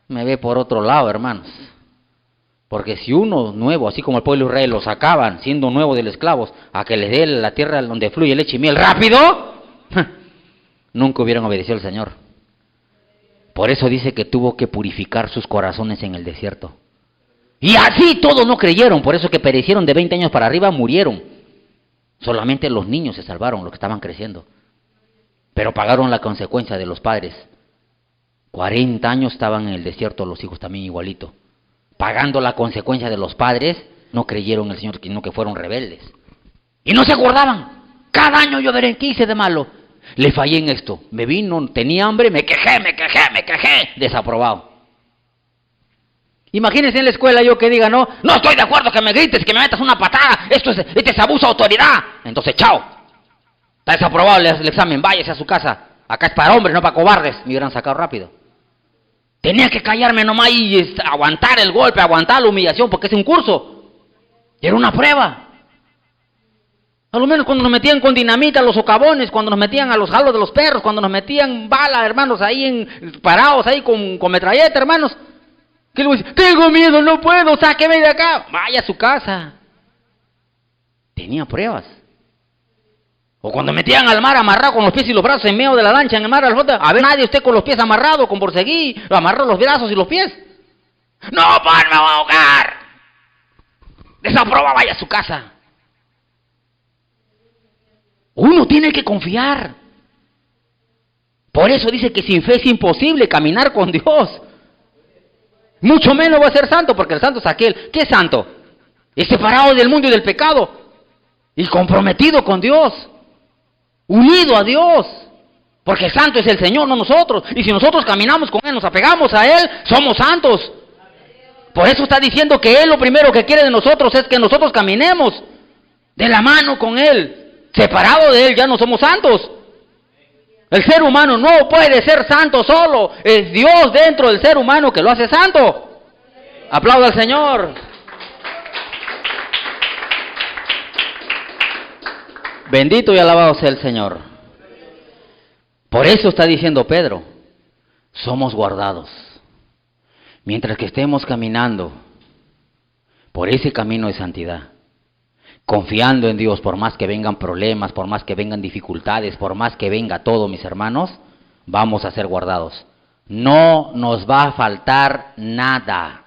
me ve por otro lado, hermanos. Porque si uno nuevo, así como el pueblo de Israel, lo sacaban, siendo nuevo de los esclavos, a que les dé la tierra donde fluye leche y miel rápido, nunca hubieran obedecido al Señor. Por eso dice que tuvo que purificar sus corazones en el desierto. Y así todos no creyeron, por eso que perecieron de 20 años para arriba, murieron. Solamente los niños se salvaron, los que estaban creciendo. Pero pagaron la consecuencia de los padres. 40 años estaban en el desierto los hijos también igualito. Pagando la consecuencia de los padres, no creyeron en el Señor, sino que fueron rebeldes. Y no se acordaban. Cada año yo veré qué hice de malo. Le fallé en esto, me vino, tenía hambre, me quejé, desaprobado. Imagínense en la escuela yo que diga, no estoy de acuerdo que me grites, que me metas una patada, este es abuso de autoridad. Entonces, chao, está desaprobado el examen, váyase a su casa, acá es para hombres, no para cobardes, me hubieran sacado rápido. Tenía que callarme nomás y aguantar el golpe, aguantar la humillación, porque es un curso, era una prueba. A lo menos cuando nos metían con dinamita a los socavones, cuando nos metían a los jalos de los perros, cuando nos metían bala, hermanos, ahí parados ahí con metralleta, hermanos. ¿Qué le voy a decir? Tengo miedo, no puedo, sáqueme de acá. Vaya a su casa. Tenía pruebas. O cuando metían al mar amarrado con los pies y los brazos en medio de la lancha en el mar, a ver, nadie usted con los pies amarrados, con borseguí, lo amarró los brazos y los pies. No, pan, me voy a ahogar. Desaproba, vaya a su casa. Uno tiene que confiar. Por eso dice que sin fe es imposible caminar con Dios. Mucho menos va a ser santo, porque el santo es aquel. ¿Qué es santo? Es separado del mundo y del pecado. Y comprometido con Dios. Unido a Dios. Porque el santo es el Señor, no nosotros. Y si nosotros caminamos con Él, nos apegamos a Él, somos santos. Por eso está diciendo que Él lo primero que quiere de nosotros es que nosotros caminemos de la mano con Él. Separado de Él ya no somos santos. El ser humano no puede ser santo solo. Es Dios dentro del ser humano que lo hace santo. Aplauda al Señor. Bendito y alabado sea el Señor. Por eso está diciendo Pedro, somos guardados. Mientras que estemos caminando por ese camino de santidad, confiando en Dios, por más que vengan problemas, por más que vengan dificultades, por más que venga todo, mis hermanos, vamos a ser guardados. No nos va a faltar nada.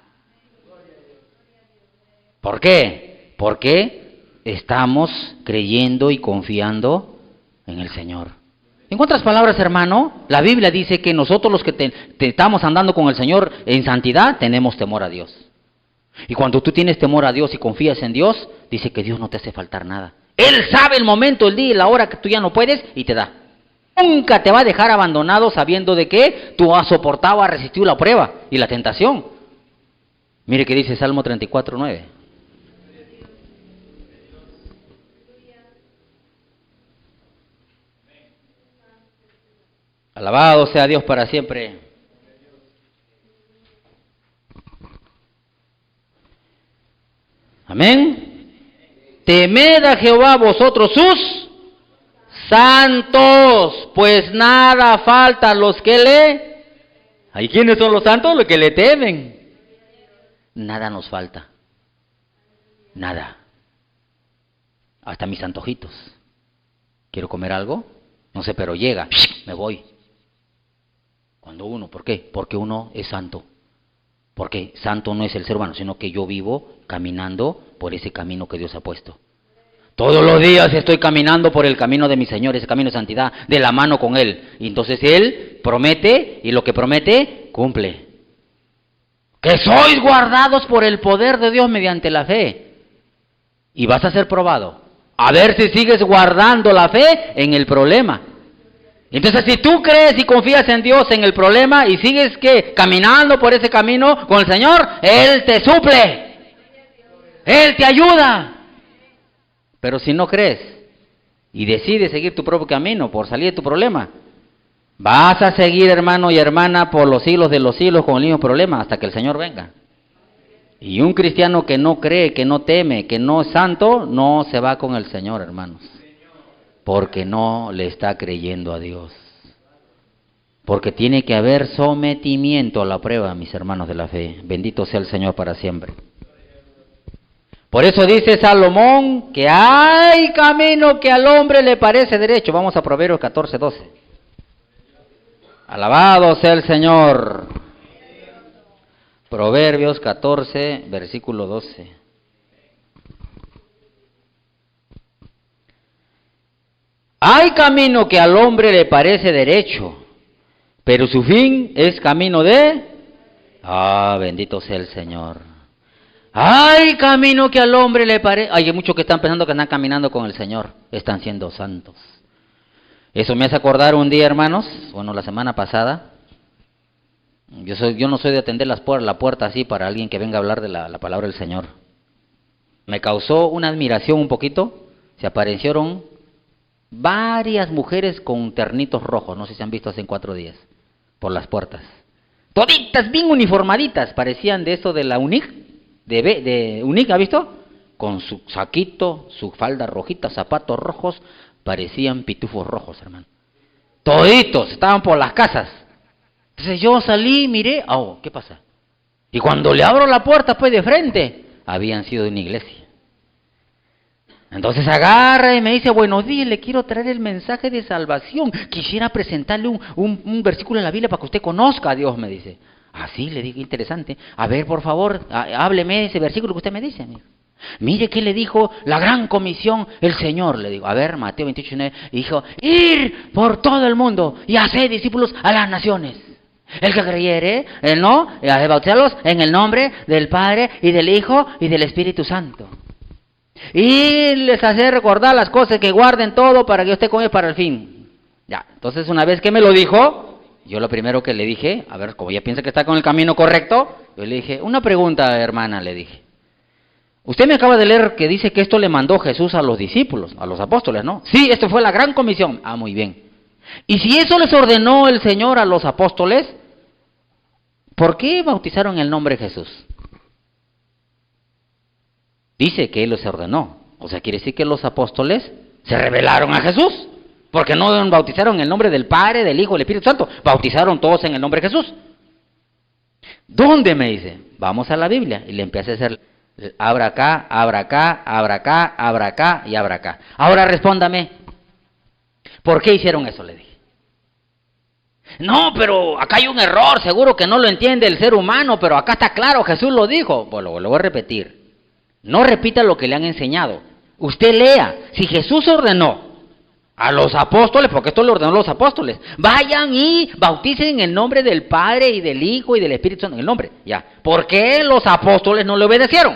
¿Por qué? Porque estamos creyendo y confiando en el Señor. En otras palabras, hermano, la Biblia dice que nosotros los que estamos andando con el Señor en santidad, tenemos temor a Dios. Y cuando tú tienes temor a Dios y confías en Dios, dice que Dios no te hace faltar nada. Él sabe el momento, el día y la hora que tú ya no puedes y te da. Nunca te va a dejar abandonado sabiendo de que tú has soportado, has resistido la prueba y la tentación. Mire que dice Salmo 34:9. Alabado sea Dios para siempre. Amén. Temed a Jehová vosotros sus santos, pues nada falta a los que le... ¿Y quiénes son los santos? Los que le temen. Nada nos falta. Nada. Hasta mis antojitos. ¿Quiero comer algo? No sé, pero llega. Me voy. Cuando uno, ¿por qué? Porque uno es santo. Porque santo no es el ser humano, sino que yo vivo caminando por ese camino que Dios ha puesto. Todos los días estoy caminando por el camino de mi Señor, ese camino de santidad, de la mano con Él. Y entonces Él promete, y lo que promete, cumple. Que sois guardados por el poder de Dios mediante la fe. Y vas a ser probado. A ver si sigues guardando la fe en el problema. Entonces, si tú crees y confías en Dios en el problema y sigues caminando por ese camino con el Señor, Él te suple. Él te ayuda. Pero si no crees y decides seguir tu propio camino por salir de tu problema, vas a seguir, hermano y hermana, por los siglos de los siglos con el mismo problema hasta que el Señor venga. Y un cristiano que no cree, que no teme, que no es santo, no se va con el Señor, hermanos. Porque no le está creyendo a Dios. Porque tiene que haber sometimiento a la prueba, mis hermanos de la fe. Bendito sea el Señor para siempre. Por eso dice Salomón que hay camino que al hombre le parece derecho. Vamos a Proverbios 14:12. Alabado sea el Señor. Proverbios 14, versículo 12. Hay camino que al hombre le parece derecho, pero su fin es camino de... bendito sea el Señor. Hay camino que al hombre le parece... Hay muchos que están pensando que están caminando con el Señor, están siendo santos. Eso me hace acordar un día, hermanos, la semana pasada. Yo no soy de atender la puerta así para alguien que venga a hablar de la palabra del Señor. Me causó una admiración un poquito. Se aparecieron varias mujeres con ternitos rojos, no sé si han visto hace 4 días, por las puertas. Toditas bien uniformaditas, parecían de eso de la UNIC, de UNIC, ¿ha visto? Con su saquito, su falda rojita, zapatos rojos, parecían pitufos rojos, hermano. Toditos, estaban por las casas. Entonces yo salí, miré, ¿qué pasa? Y cuando le abro la puerta, pues de frente, habían sido de una iglesia. Entonces agarra y me dice, buenos días, le quiero traer el mensaje de salvación. Quisiera presentarle un versículo en la Biblia para que usted conozca a Dios, me dice. Así, le dije, interesante. A ver, por favor, hábleme de ese versículo que usted me dice, amigo. Mire qué le dijo la gran comisión el Señor, le digo. A ver, Mateo 28:9, dijo, ir por todo el mundo y hacer discípulos a las naciones. El que creyere, el no, y a bautizarlos en el nombre del Padre y del Hijo y del Espíritu Santo. Y les hace recordar las cosas que guarden todo para que usted come para el fin. Ya, entonces una vez que me lo dijo, yo lo primero que le dije, a ver, como ella piensa que está con el camino correcto, yo le dije, una pregunta, hermana, le dije. Usted me acaba de leer que dice que esto le mandó Jesús a los discípulos, a los apóstoles, ¿no? Sí, esto fue la gran comisión. Muy bien. Y si eso les ordenó el Señor a los apóstoles, ¿por qué bautizaron en el nombre de Jesús? Dice que Él los ordenó. O sea, quiere decir que los apóstoles se rebelaron a Jesús. Porque no bautizaron en el nombre del Padre, del Hijo, del Espíritu Santo. Bautizaron todos en el nombre de Jesús. ¿Dónde? Me dice. Vamos a la Biblia. Y le empecé a hacer, abra acá, abra acá, abra acá, abra acá y abra acá. Ahora respóndame. ¿Por qué hicieron eso? Le dije. No, pero acá hay un error. Seguro que no lo entiende el ser humano, pero acá está claro. Jesús lo dijo. Bueno, lo voy a repetir. No repita lo que le han enseñado. Usted lea. Si Jesús ordenó a los apóstoles, porque esto lo ordenó a los apóstoles, vayan y bauticen en el nombre del Padre y del Hijo y del Espíritu Santo, en el nombre, ya. ¿Por qué los apóstoles no le obedecieron?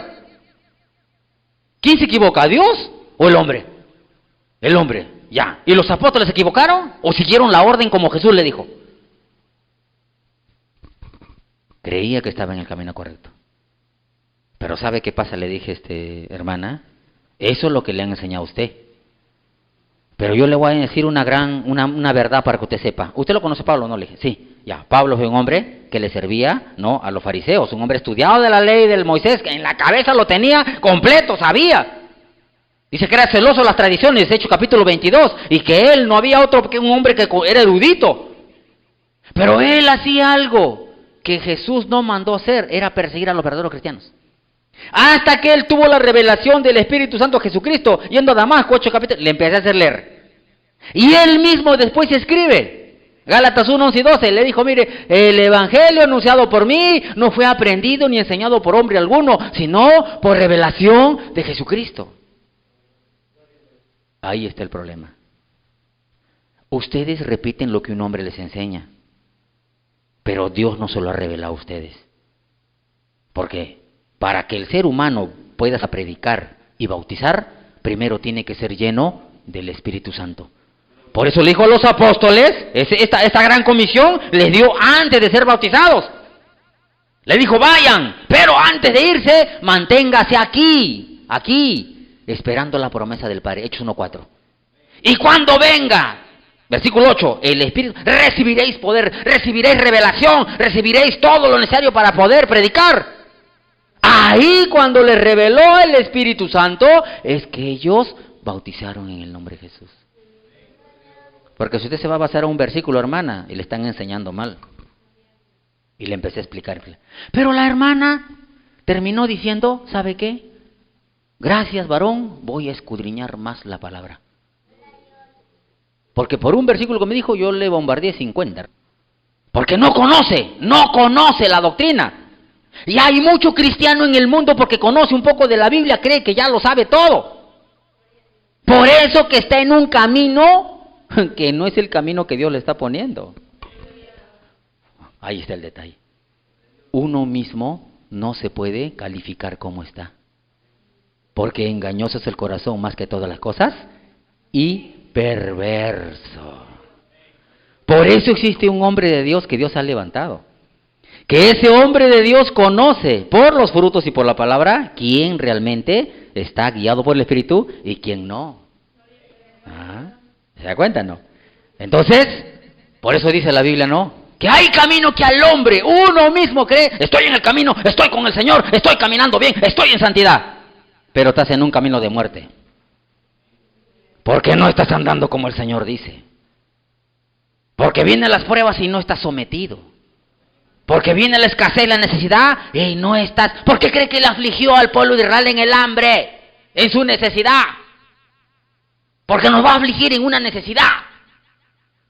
¿Quién se equivoca, Dios o el hombre? El hombre, ya. ¿Y los apóstoles se equivocaron o siguieron la orden como Jesús le dijo? Creía que estaba en el camino correcto. Pero ¿sabe qué pasa? Le dije, hermana, eso es lo que le han enseñado a usted. Pero yo le voy a decir una verdad para que usted sepa. ¿Usted lo conoce, Pablo? No, le dije, sí, ya. Pablo fue un hombre que le servía, no, a los fariseos, un hombre estudiado de la ley del Moisés, que en la cabeza lo tenía completo, sabía. Dice que era celoso de las tradiciones, Hechos capítulo 22, y que él no había otro que un hombre que era erudito. Pero él hacía algo que Jesús no mandó hacer, era perseguir a los verdaderos cristianos. Hasta que él tuvo la revelación del Espíritu Santo Jesucristo, yendo a Damasco, 8 capítulos, le empecé a hacer leer. Y él mismo después escribe, Gálatas 1, 11 y 12, le dijo, mire, el evangelio anunciado por mí no fue aprendido ni enseñado por hombre alguno, sino por revelación de Jesucristo. Ahí está el problema. Ustedes repiten lo que un hombre les enseña, pero Dios no se lo ha revelado a ustedes. ¿Por qué? Para que el ser humano pueda predicar y bautizar, primero tiene que ser lleno del Espíritu Santo. Por eso le dijo a los apóstoles, esta gran comisión les dio antes de ser bautizados. Le dijo, vayan, pero antes de irse, manténgase aquí, esperando la promesa del Padre. Hechos 1:4. Y cuando venga, versículo 8, el Espíritu, recibiréis poder, recibiréis revelación, recibiréis todo lo necesario para poder predicar. Ahí cuando les reveló el Espíritu Santo, es que ellos bautizaron en el nombre de Jesús. Porque si usted se va a basar a un versículo, hermana, y le están enseñando mal. Y le empecé a explicar. Pero la hermana terminó diciendo, ¿sabe qué? Gracias, varón, voy a escudriñar más la palabra. Porque por un versículo que me dijo, yo le bombardeé 50. Porque no conoce la doctrina. Y hay mucho cristiano en el mundo porque conoce un poco de la Biblia, cree que ya lo sabe todo. Por eso que está en un camino que no es el camino que Dios le está poniendo. Ahí está el detalle. Uno mismo no se puede calificar como está. Porque engañoso es el corazón más que todas las cosas y perverso. Por eso existe un hombre de Dios que Dios ha levantado. Que ese hombre de Dios conoce por los frutos y por la palabra quién realmente está guiado por el Espíritu y quién no. ¿Se da cuenta, no? Entonces, por eso dice la Biblia, ¿no? Que hay camino que al hombre uno mismo cree, estoy en el camino, estoy con el Señor, estoy caminando bien, estoy en santidad. Pero estás en un camino de muerte. Porque no estás andando como el Señor dice. Porque vienen las pruebas y no estás sometido. Porque viene la escasez y la necesidad y no estás. ¿Por qué cree que le afligió al pueblo de Israel en el hambre? En su necesidad. Porque nos va a afligir en una necesidad.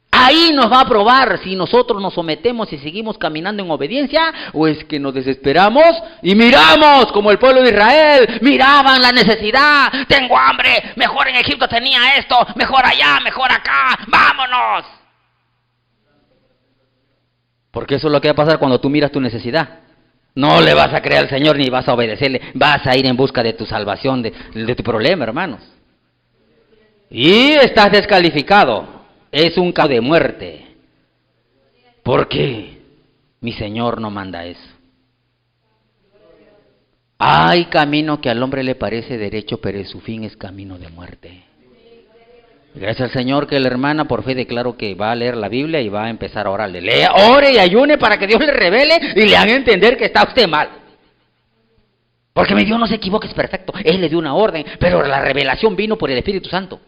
Ahí nos va a probar si nosotros nos sometemos y seguimos caminando en obediencia o es que nos desesperamos y miramos como el pueblo de Israel. Miraban la necesidad. Tengo hambre. Mejor en Egipto tenía esto. Mejor allá, mejor acá. ¡Vámonos! Porque eso es lo que va a pasar cuando tú miras tu necesidad. No le vas a creer al Señor ni vas a obedecerle. Vas a ir en busca de tu salvación, de tu problema, hermanos. Y estás descalificado. Es un caso de muerte. ¿Por qué? Mi Señor no manda eso. Hay camino que al hombre le parece derecho, pero su fin es camino de muerte. Gracias al Señor que la hermana por fe declaró que va a leer la Biblia y va a empezar a orarle. Lea, ore y ayune para que Dios le revele y le haga entender que está usted mal. Porque mi Dios no se equivoca, es perfecto. Él le dio una orden, pero la revelación vino por el Espíritu Santo.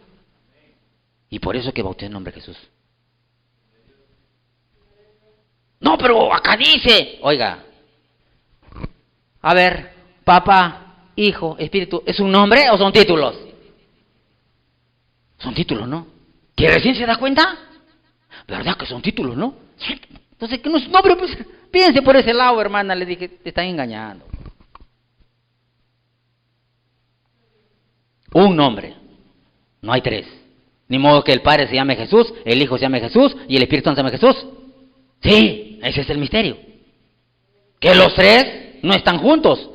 Y por eso es que bautizó en nombre de Jesús. No, pero acá dice, oiga, a ver, Papá, Hijo, Espíritu, ¿es un nombre o son títulos? Son títulos, ¿no? ¿Que recién se da cuenta? ¿Verdad que son títulos, no? Entonces, que no, pero pues, piense por ese lado, hermana, le dije, te están engañando. Un nombre, no hay tres. Ni modo que el Padre se llame Jesús, el Hijo se llame Jesús y el Espíritu Santo se llame Jesús. Sí, ese es el misterio. Que los tres no están juntos.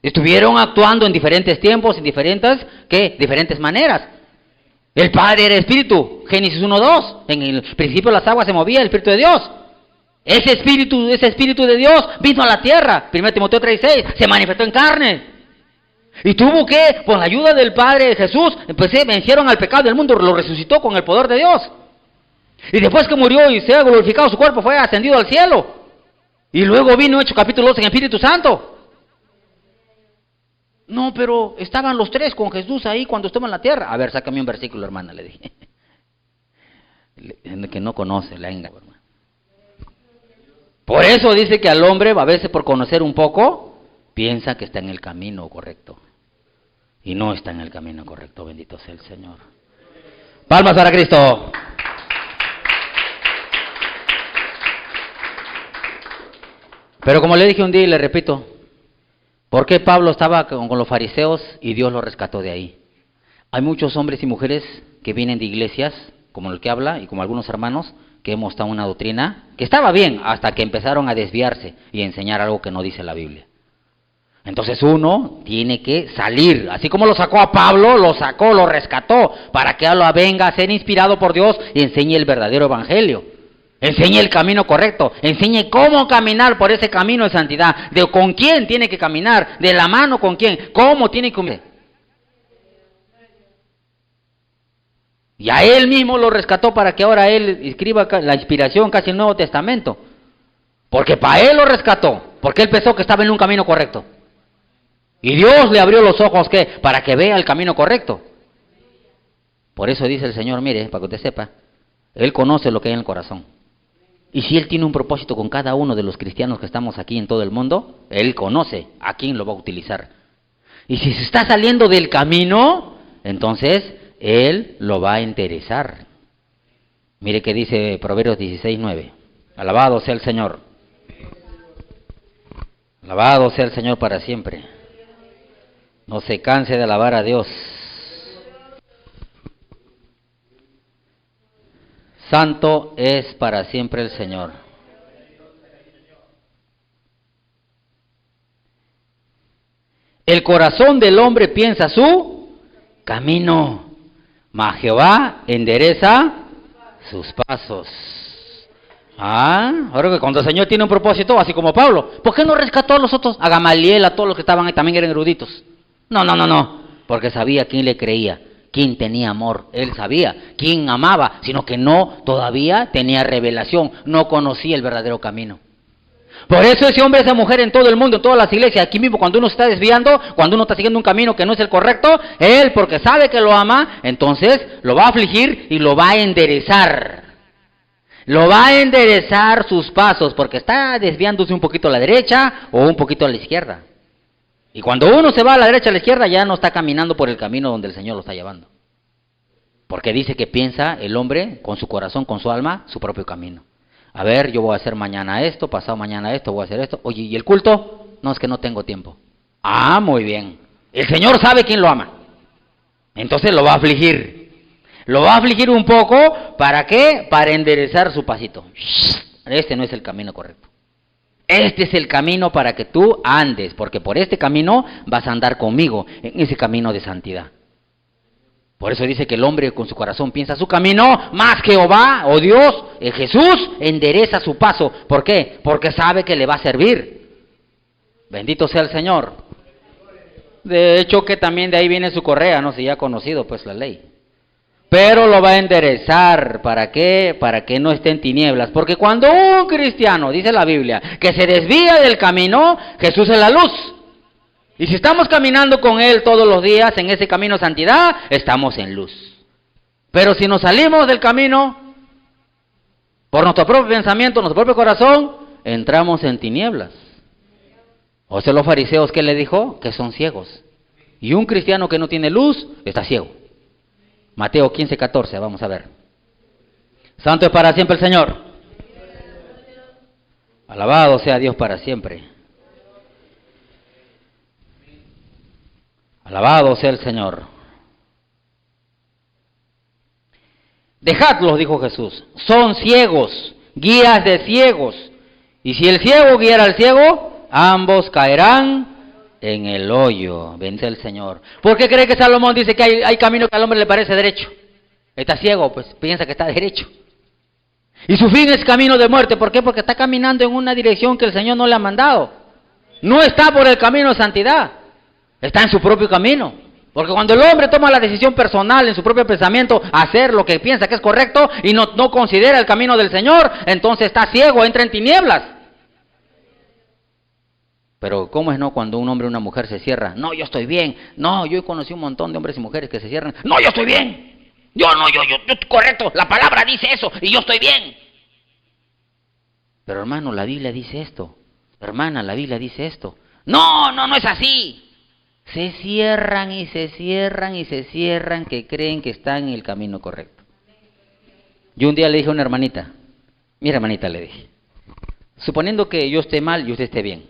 Estuvieron actuando en diferentes tiempos, en diferentes maneras. El Padre era Espíritu, Génesis 1:2. En el principio las aguas se movía, el Espíritu de Dios. Ese Espíritu de Dios vino a la tierra, 1 Timoteo 3:6, se manifestó en carne. Y tuvo que, con la ayuda del Padre Jesús, vencieron al pecado del mundo, lo resucitó con el poder de Dios. Y después que murió y se ha glorificado su cuerpo, fue ascendido al cielo. Y luego vino Hechos capítulo 2 en Espíritu Santo. No, pero estaban los tres con Jesús ahí cuando estuvo en la tierra. A ver, sácame un versículo, hermana, le dije. Que no conoce la engaña. Por eso dice que al hombre, a veces por conocer un poco, piensa que está en el camino correcto. Y no está en el camino correcto, bendito sea el Señor. Palmas para Cristo. Pero como le dije un día y le repito, ¿por qué Pablo estaba con los fariseos y Dios lo rescató de ahí? Hay muchos hombres y mujeres que vienen de iglesias, como el que habla, y como algunos hermanos, que hemos estado en una doctrina que estaba bien hasta que empezaron a desviarse y a enseñar algo que no dice la Biblia. Entonces uno tiene que salir, así como lo sacó a Pablo, lo rescató, para que él venga a ser inspirado por Dios y enseñe el verdadero evangelio. Enseñe el camino correcto, enseñe cómo caminar por ese camino de santidad, de con quién tiene que caminar, de la mano con quién, cómo tiene que caminar. Y a él mismo lo rescató para que ahora él escriba la inspiración casi el Nuevo Testamento. Porque para él lo rescató, porque él pensó que estaba en un camino correcto. Y Dios le abrió los ojos, ¿qué? Para que vea el camino correcto. Por eso dice el Señor, mire, para que usted sepa, Él conoce lo que hay en el corazón. Y si Él tiene un propósito con cada uno de los cristianos que estamos aquí en todo el mundo, Él conoce a quién lo va a utilizar. Y si se está saliendo del camino, entonces Él lo va a interesar. Mire que dice Proverbios 16:9. Alabado sea el Señor. Alabado sea el Señor para siempre. No se canse de alabar a Dios. Santo es para siempre el Señor. El corazón del hombre piensa su camino, mas Jehová endereza sus pasos. Ahora que cuando el Señor tiene un propósito, así como Pablo, ¿por qué no rescató a los otros? A Gamaliel, a todos los que estaban ahí, también eran eruditos. No, porque sabía quién le creía, quién tenía amor, él sabía quién amaba, sino que no, todavía tenía revelación, no conocía el verdadero camino. Por eso ese hombre, esa mujer en todo el mundo, en todas las iglesias, aquí mismo cuando uno se está desviando, cuando uno está siguiendo un camino que no es el correcto, él porque sabe que lo ama, entonces lo va a afligir y lo va a enderezar. Lo va a enderezar sus pasos, porque está desviándose un poquito a la derecha o un poquito a la izquierda. Y cuando uno se va a la derecha o a la izquierda, ya no está caminando por el camino donde el Señor lo está llevando. Porque dice que piensa el hombre con su corazón, con su alma, su propio camino. A ver, yo voy a hacer mañana esto, pasado mañana esto, voy a hacer esto. Oye, ¿y el culto? No, es que no tengo tiempo. Muy bien. El Señor sabe quién lo ama. Entonces lo va a afligir. Lo va a afligir un poco, ¿para qué? Para enderezar su pasito. Este no es el camino correcto. Este es el camino para que tú andes, porque por este camino vas a andar conmigo, en ese camino de santidad. Por eso dice que el hombre con su corazón piensa su camino, más Jehová, o Dios, Jesús, endereza su paso. ¿Por qué? Porque sabe que le va a servir. Bendito sea el Señor. De hecho que también de ahí viene su correa, no sé, ya ha conocido pues la ley. Pero lo va a enderezar, ¿para qué? Para que no esté en tinieblas. Porque cuando un cristiano, dice la Biblia, que se desvía del camino, Jesús es la luz. Y si estamos caminando con Él todos los días en ese camino de santidad, estamos en luz. Pero si nos salimos del camino, por nuestro propio pensamiento, nuestro propio corazón, entramos en tinieblas. O sea, los fariseos, ¿qué le dijo? Que son ciegos. Y un cristiano que no tiene luz, está ciego. Mateo 15:14, vamos a ver. Santo es para siempre el Señor. Alabado sea Dios para siempre. Alabado sea el Señor. Dejadlos, dijo Jesús. Son ciegos, guías de ciegos. Y si el ciego guiara al ciego, ambos caerán en el hoyo. Bendito el Señor. ¿Por qué cree que Salomón dice que hay camino que al hombre le parece derecho? Está ciego, pues piensa que está derecho. Y su fin es camino de muerte. ¿Por qué? Porque está caminando en una dirección que el Señor no le ha mandado. No está por el camino de santidad. Está en su propio camino. Porque cuando el hombre toma la decisión personal en su propio pensamiento, hacer lo que piensa que es correcto y no considera el camino del Señor, entonces está ciego, entra en tinieblas. Pero ¿cómo es no cuando un hombre o una mujer se cierra? No, yo estoy bien. No, yo conocí un montón de hombres y mujeres que se cierran. No, yo estoy bien. Yo estoy correcto. La palabra dice eso y yo estoy bien. Pero hermano, la Biblia dice esto. Hermana, la Biblia dice esto. No es así. Se cierran y se cierran y se cierran que creen que están en el camino correcto. Yo un día le dije a una hermanita, mira hermanita, le dije, suponiendo que yo esté mal y usted esté bien.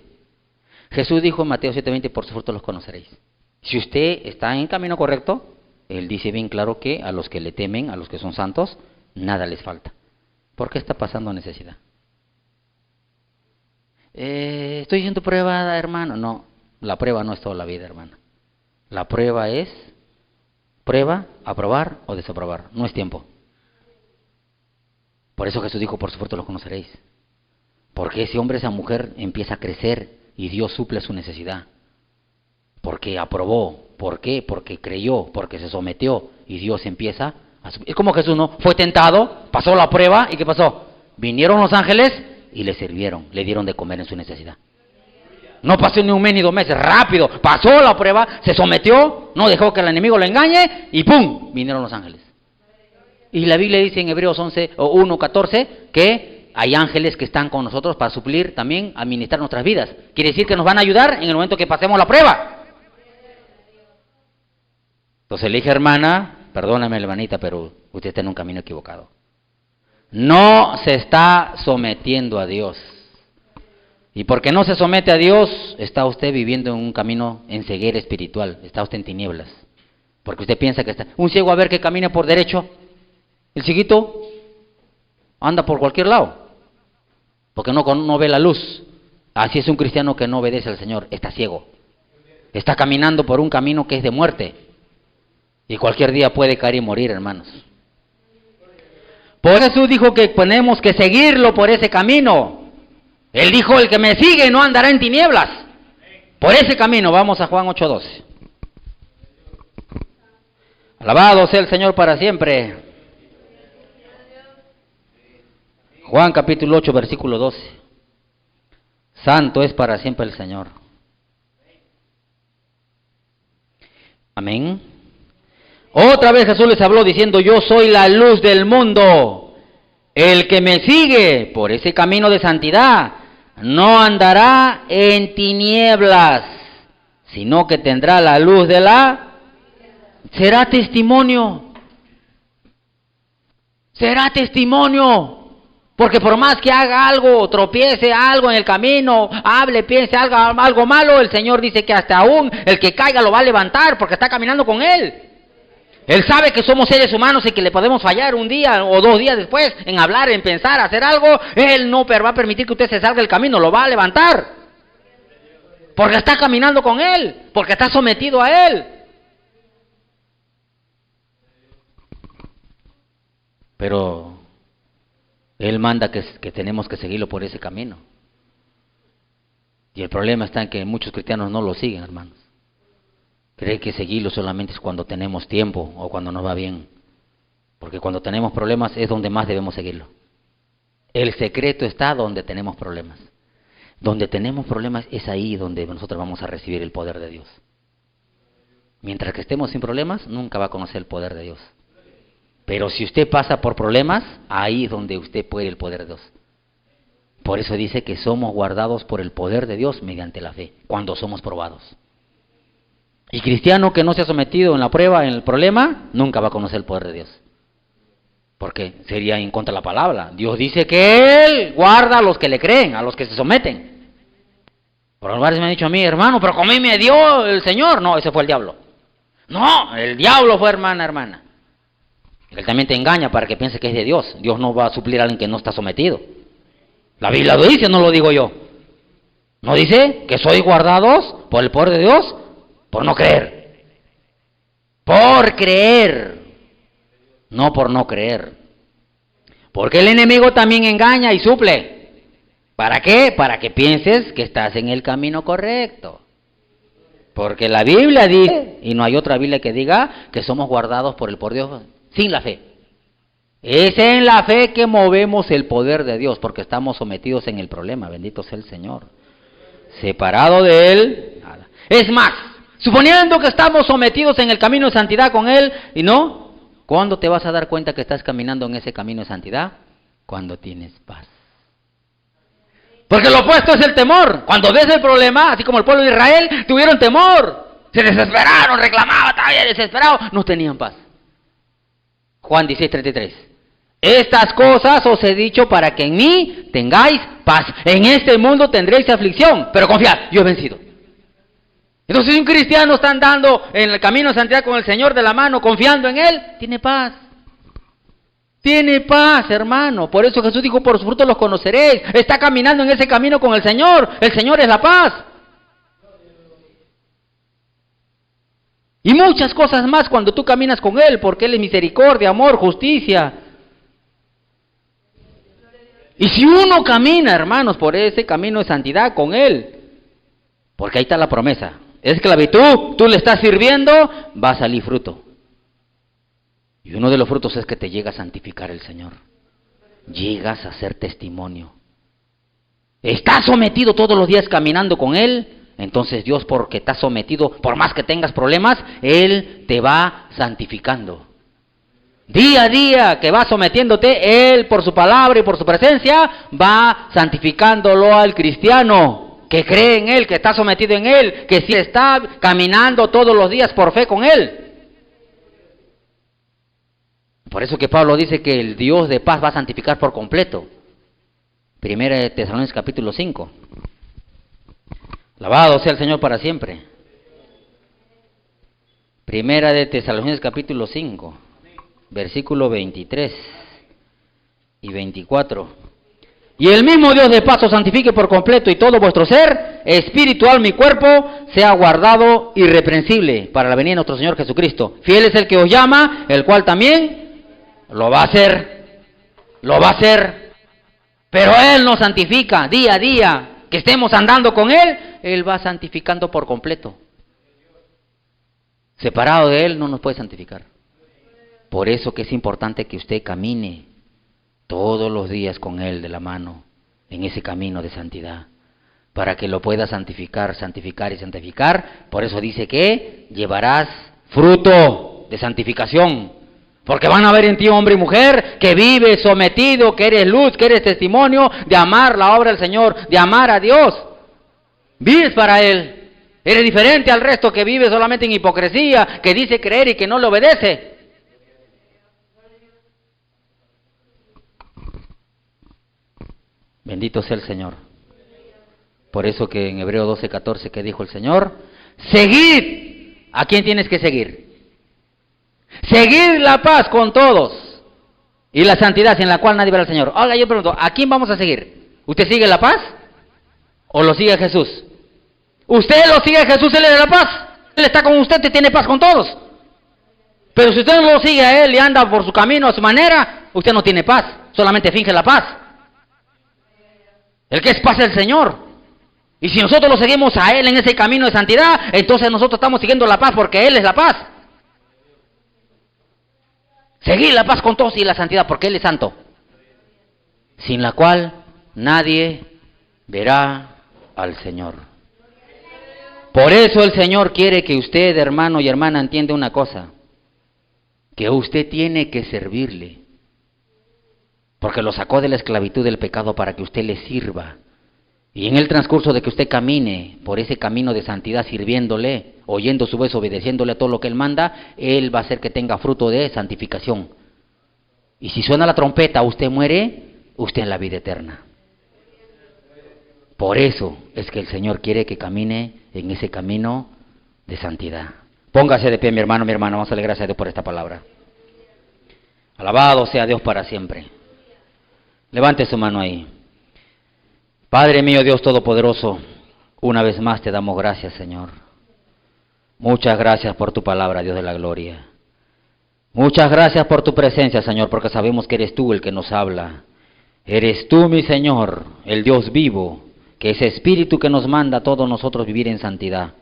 Jesús dijo en Mateo 7:20, por su fruto los conoceréis. Si usted está en el camino correcto, Él dice bien claro que a los que le temen, a los que son santos, nada les falta. ¿Por qué está pasando necesidad? Estoy haciendo prueba, hermano. No, la prueba no es toda la vida, hermano. La prueba es prueba, aprobar o desaprobar. No es tiempo. Por eso Jesús dijo, por su fruto los conoceréis. Porque ese hombre, esa mujer empieza a crecer y Dios suple su necesidad. Porque aprobó. ¿Por qué? Porque creyó, porque se sometió y Dios empieza a suplir. Es como Jesús, ¿no? Fue tentado, pasó la prueba y ¿qué pasó? Vinieron los ángeles y le sirvieron, le dieron de comer en su necesidad. No pasó ni un mes ni 2 meses, rápido, pasó la prueba, se sometió, no dejó que el enemigo lo engañe y ¡pum! Vinieron los ángeles. Y la Biblia dice en Hebreos 1:14 que hay ángeles que están con nosotros para suplir también, administrar nuestras vidas. Quiere decir que nos van a ayudar en el momento que pasemos la prueba. Entonces le dije, hermana, perdóname hermanita, pero usted está en un camino equivocado. No se está sometiendo a Dios. Y porque no se somete a Dios, está usted viviendo en un camino en ceguera espiritual, está usted en tinieblas. Porque usted piensa que está... Un ciego a ver que camina por derecho, el cieguito anda por cualquier lado, porque no ve la luz. Así es un cristiano que no obedece al Señor, está ciego. Está caminando por un camino que es de muerte. Y cualquier día puede caer y morir, hermanos. Por eso Jesús dijo que tenemos que seguirlo por ese camino. Él dijo, el que me sigue no andará en tinieblas. Por ese camino, vamos a Juan 8:12. Alabado sea el Señor para siempre. Juan capítulo 8, versículo 12. Santo es para siempre el Señor. Amén. Otra vez Jesús les habló diciendo, yo soy la luz del mundo. El que me sigue por ese camino de santidad no andará en tinieblas, sino que tendrá la luz de la... Será testimonio. Será testimonio. Porque por más que haga algo, tropiece algo en el camino, hable, piense algo malo, el Señor dice que hasta aún el que caiga lo va a levantar porque está caminando con Él. Él sabe que somos seres humanos y que le podemos fallar un día o 2 días después en hablar, en pensar, hacer algo. Él no va a permitir que usted se salga del camino, lo va a levantar. Porque está caminando con Él, porque está sometido a Él. Pero Él manda que tenemos que seguirlo por ese camino. Y el problema está en que muchos cristianos no lo siguen, hermanos. Cree que seguirlo solamente es cuando tenemos tiempo o cuando nos va bien. Porque cuando tenemos problemas es donde más debemos seguirlo. El secreto está donde tenemos problemas. Donde tenemos problemas es ahí donde nosotros vamos a recibir el poder de Dios. Mientras que estemos sin problemas, nunca va a conocer el poder de Dios. Pero si usted pasa por problemas, ahí es donde usted puede el poder de Dios. Por eso dice que somos guardados por el poder de Dios mediante la fe, cuando somos probados. Y cristiano que no se ha sometido en la prueba, en el problema, nunca va a conocer el poder de Dios. Porque sería en contra de la palabra. Dios dice que Él guarda a los que le creen, a los que se someten. Por los varios me han dicho a mí, hermano, pero como a mí me dio el Señor. No, ese fue el diablo. No, el diablo fue hermana. Él también te engaña para que piense que es de Dios. Dios no va a suplir a alguien que no está sometido. La Biblia lo dice, no lo digo yo. ¿No dice que sois guardados por el poder de Dios? Por no creer. Por creer. No por no creer. Porque el enemigo también engaña y suple. ¿Para qué? Para que pienses que estás en el camino correcto. Porque la Biblia dice, y no hay otra Biblia que diga, que somos guardados por el poder de Dios sin la fe. Es en la fe que movemos el poder de Dios, porque estamos sometidos en el problema, bendito sea el Señor. Separado de Él, nada. Es más, suponiendo que estamos sometidos en el camino de santidad con Él, y no, ¿cuándo te vas a dar cuenta que estás caminando en ese camino de santidad? Cuando tienes paz. Porque lo opuesto es el temor. Cuando ves el problema, así como el pueblo de Israel, tuvieron temor. Se desesperaron, reclamaban, estaban desesperados, no tenían paz. Juan 16:33. Estas cosas os he dicho para que en mí tengáis paz. En este mundo tendréis aflicción, pero confiad, yo he vencido. Entonces, si un cristiano está andando en el camino de santidad con el Señor de la mano, confiando en Él, tiene paz. Tiene paz, hermano. Por eso Jesús dijo, por sus frutos los conoceréis. Está caminando en ese camino con el Señor. El Señor es la paz. Y muchas cosas más cuando tú caminas con Él, porque Él es misericordia, amor, justicia. Y si uno camina, hermanos, por ese camino de santidad con Él, porque ahí está la promesa. Esclavitud, tú le estás sirviendo, va a salir fruto. Y uno de los frutos es que te llega a santificar el Señor. Llegas a ser testimonio. Estás sometido todos los días caminando con Él. Entonces Dios, porque estás sometido, por más que tengas problemas, Él te va santificando. Día a día que va sometiéndote, Él por su palabra y por su presencia, va santificándolo al cristiano, que cree en Él, que está sometido en Él, que sí está caminando todos los días por fe con Él. Por eso que Pablo dice que el Dios de paz va a santificar por completo. Primera de Tesalonicenses capítulo 5. Alabado sea el Señor para siempre. Primera de Tesalonicenses capítulo 5, versículo 23 y 24. Y el mismo Dios de paz os santifique por completo y todo vuestro ser, espiritual, mi cuerpo, sea guardado irreprensible para la venida de nuestro Señor Jesucristo. Fiel es el que os llama, el cual también lo va a hacer. Lo va a hacer. Pero Él nos santifica día a día. Que estemos andando con Él, Él va santificando por completo. Separado de Él no nos puede santificar. Por eso que es importante que usted camine todos los días con Él de la mano, en ese camino de santidad, para que lo pueda santificar, santificar y santificar. Por eso dice que llevarás fruto de santificación. Porque van a ver en ti, hombre y mujer, que vives sometido, que eres luz, que eres testimonio de amar la obra del Señor, de amar a Dios. Vives para Él. Eres diferente al resto que vive solamente en hipocresía, que dice creer y que no le obedece. Bendito sea el Señor. Por eso que en Hebreo 12:14 que dijo el Señor, seguid. ¿A quién tienes que seguir? Seguid la paz con todos y la santidad sin la cual nadie verá al Señor. Ahora yo pregunto, ¿a quién vamos a seguir? ¿Usted sigue la paz o lo sigue Jesús? Usted lo sigue a Jesús, Él es de la paz. Él está con usted, te tiene paz con todos. Pero si usted no lo sigue a Él y anda por su camino, a su manera, usted no tiene paz, solamente finge la paz. El que es paz es el Señor. Y si nosotros lo seguimos a Él en ese camino de santidad, entonces nosotros estamos siguiendo la paz porque Él es la paz. Seguir la paz con todos y la santidad porque Él es santo, sin la cual nadie verá al Señor. Por eso el Señor quiere que usted, hermano y hermana, entienda una cosa, que usted tiene que servirle, porque lo sacó de la esclavitud del pecado para que usted le sirva. Y en el transcurso de que usted camine por ese camino de santidad sirviéndole, oyendo su voz, obedeciéndole a todo lo que Él manda, Él va a hacer que tenga fruto de santificación. Y si suena la trompeta, usted muere, usted en la vida eterna. Por eso es que el Señor quiere que camine en ese camino de santidad. Póngase de pie, mi hermano, mi hermana, vamos a darle gracias a Dios por esta palabra. Alabado sea Dios para siempre. Levante su mano ahí. Padre mío, Dios Todopoderoso, una vez más te damos gracias, Señor. Muchas gracias por tu palabra, Dios de la gloria. Muchas gracias por tu presencia, Señor, porque sabemos que eres tú el que nos habla. Eres tú, mi Señor, el Dios vivo, que es Espíritu que nos manda a todos nosotros vivir en santidad.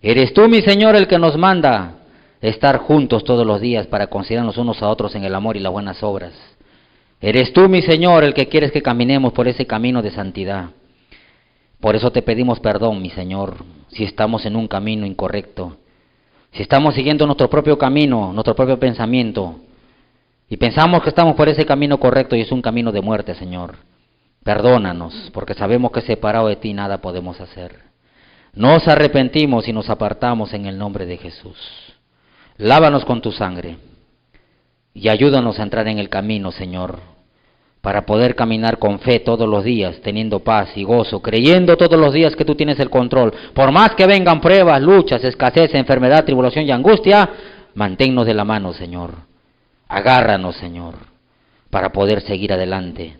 Eres tú, mi Señor, el que nos manda estar juntos todos los días para considerarnos unos a otros en el amor y las buenas obras. Eres tú, mi Señor, el que quieres que caminemos por ese camino de santidad. Por eso te pedimos perdón, mi Señor, si estamos en un camino incorrecto, si estamos siguiendo nuestro propio camino, nuestro propio pensamiento, y pensamos que estamos por ese camino correcto y es un camino de muerte, Señor. Perdónanos, porque sabemos que separado de ti nada podemos hacer. Nos arrepentimos y nos apartamos en el nombre de Jesús. Lávanos con tu sangre y ayúdanos a entrar en el camino, Señor, para poder caminar con fe todos los días, teniendo paz y gozo, creyendo todos los días que tú tienes el control. Por más que vengan pruebas, luchas, escasez, enfermedad, tribulación y angustia, manténnos de la mano, Señor. Agárranos, Señor, para poder seguir adelante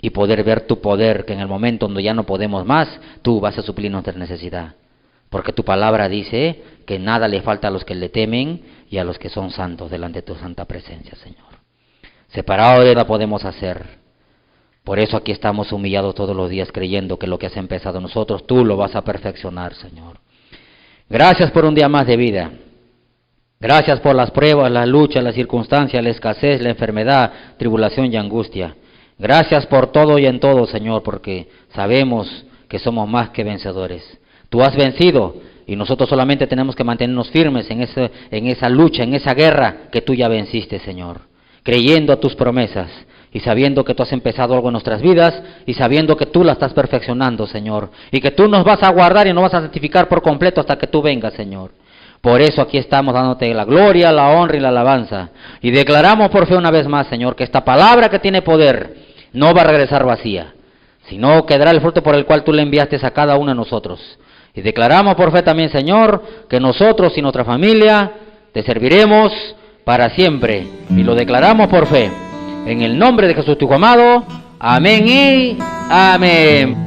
y poder ver tu poder, que en el momento donde ya no podemos más, tú vas a suplir nuestra necesidad. Porque tu palabra dice que nada le falta a los que le temen y a los que son santos delante de tu santa presencia, Señor. Separado de la podemos hacer. Por eso aquí estamos humillados todos los días creyendo que lo que has empezado nosotros, tú lo vas a perfeccionar, Señor. Gracias por un día más de vida. Gracias por las pruebas, las luchas, las circunstancias, la escasez, la enfermedad, tribulación y angustia. Gracias por todo y en todo, Señor, porque sabemos que somos más que vencedores. Tú has vencido y nosotros solamente tenemos que mantenernos firmes en esa lucha, en esa guerra que tú ya venciste, Señor. Creyendo a tus promesas y sabiendo que tú has empezado algo en nuestras vidas y sabiendo que tú la estás perfeccionando, Señor, y que tú nos vas a guardar y nos vas a santificar por completo hasta que tú vengas, Señor. Por eso aquí estamos dándote la gloria, la honra y la alabanza. Y declaramos por fe una vez más, Señor, que esta palabra que tiene poder no va a regresar vacía, sino quedará el fruto por el cual tú le enviaste a cada uno de nosotros. Y declaramos por fe también, Señor, que nosotros y nuestra familia te serviremos para siempre. Y lo declaramos por fe. En el nombre de Jesús tu Hijo amado. Amén y amén.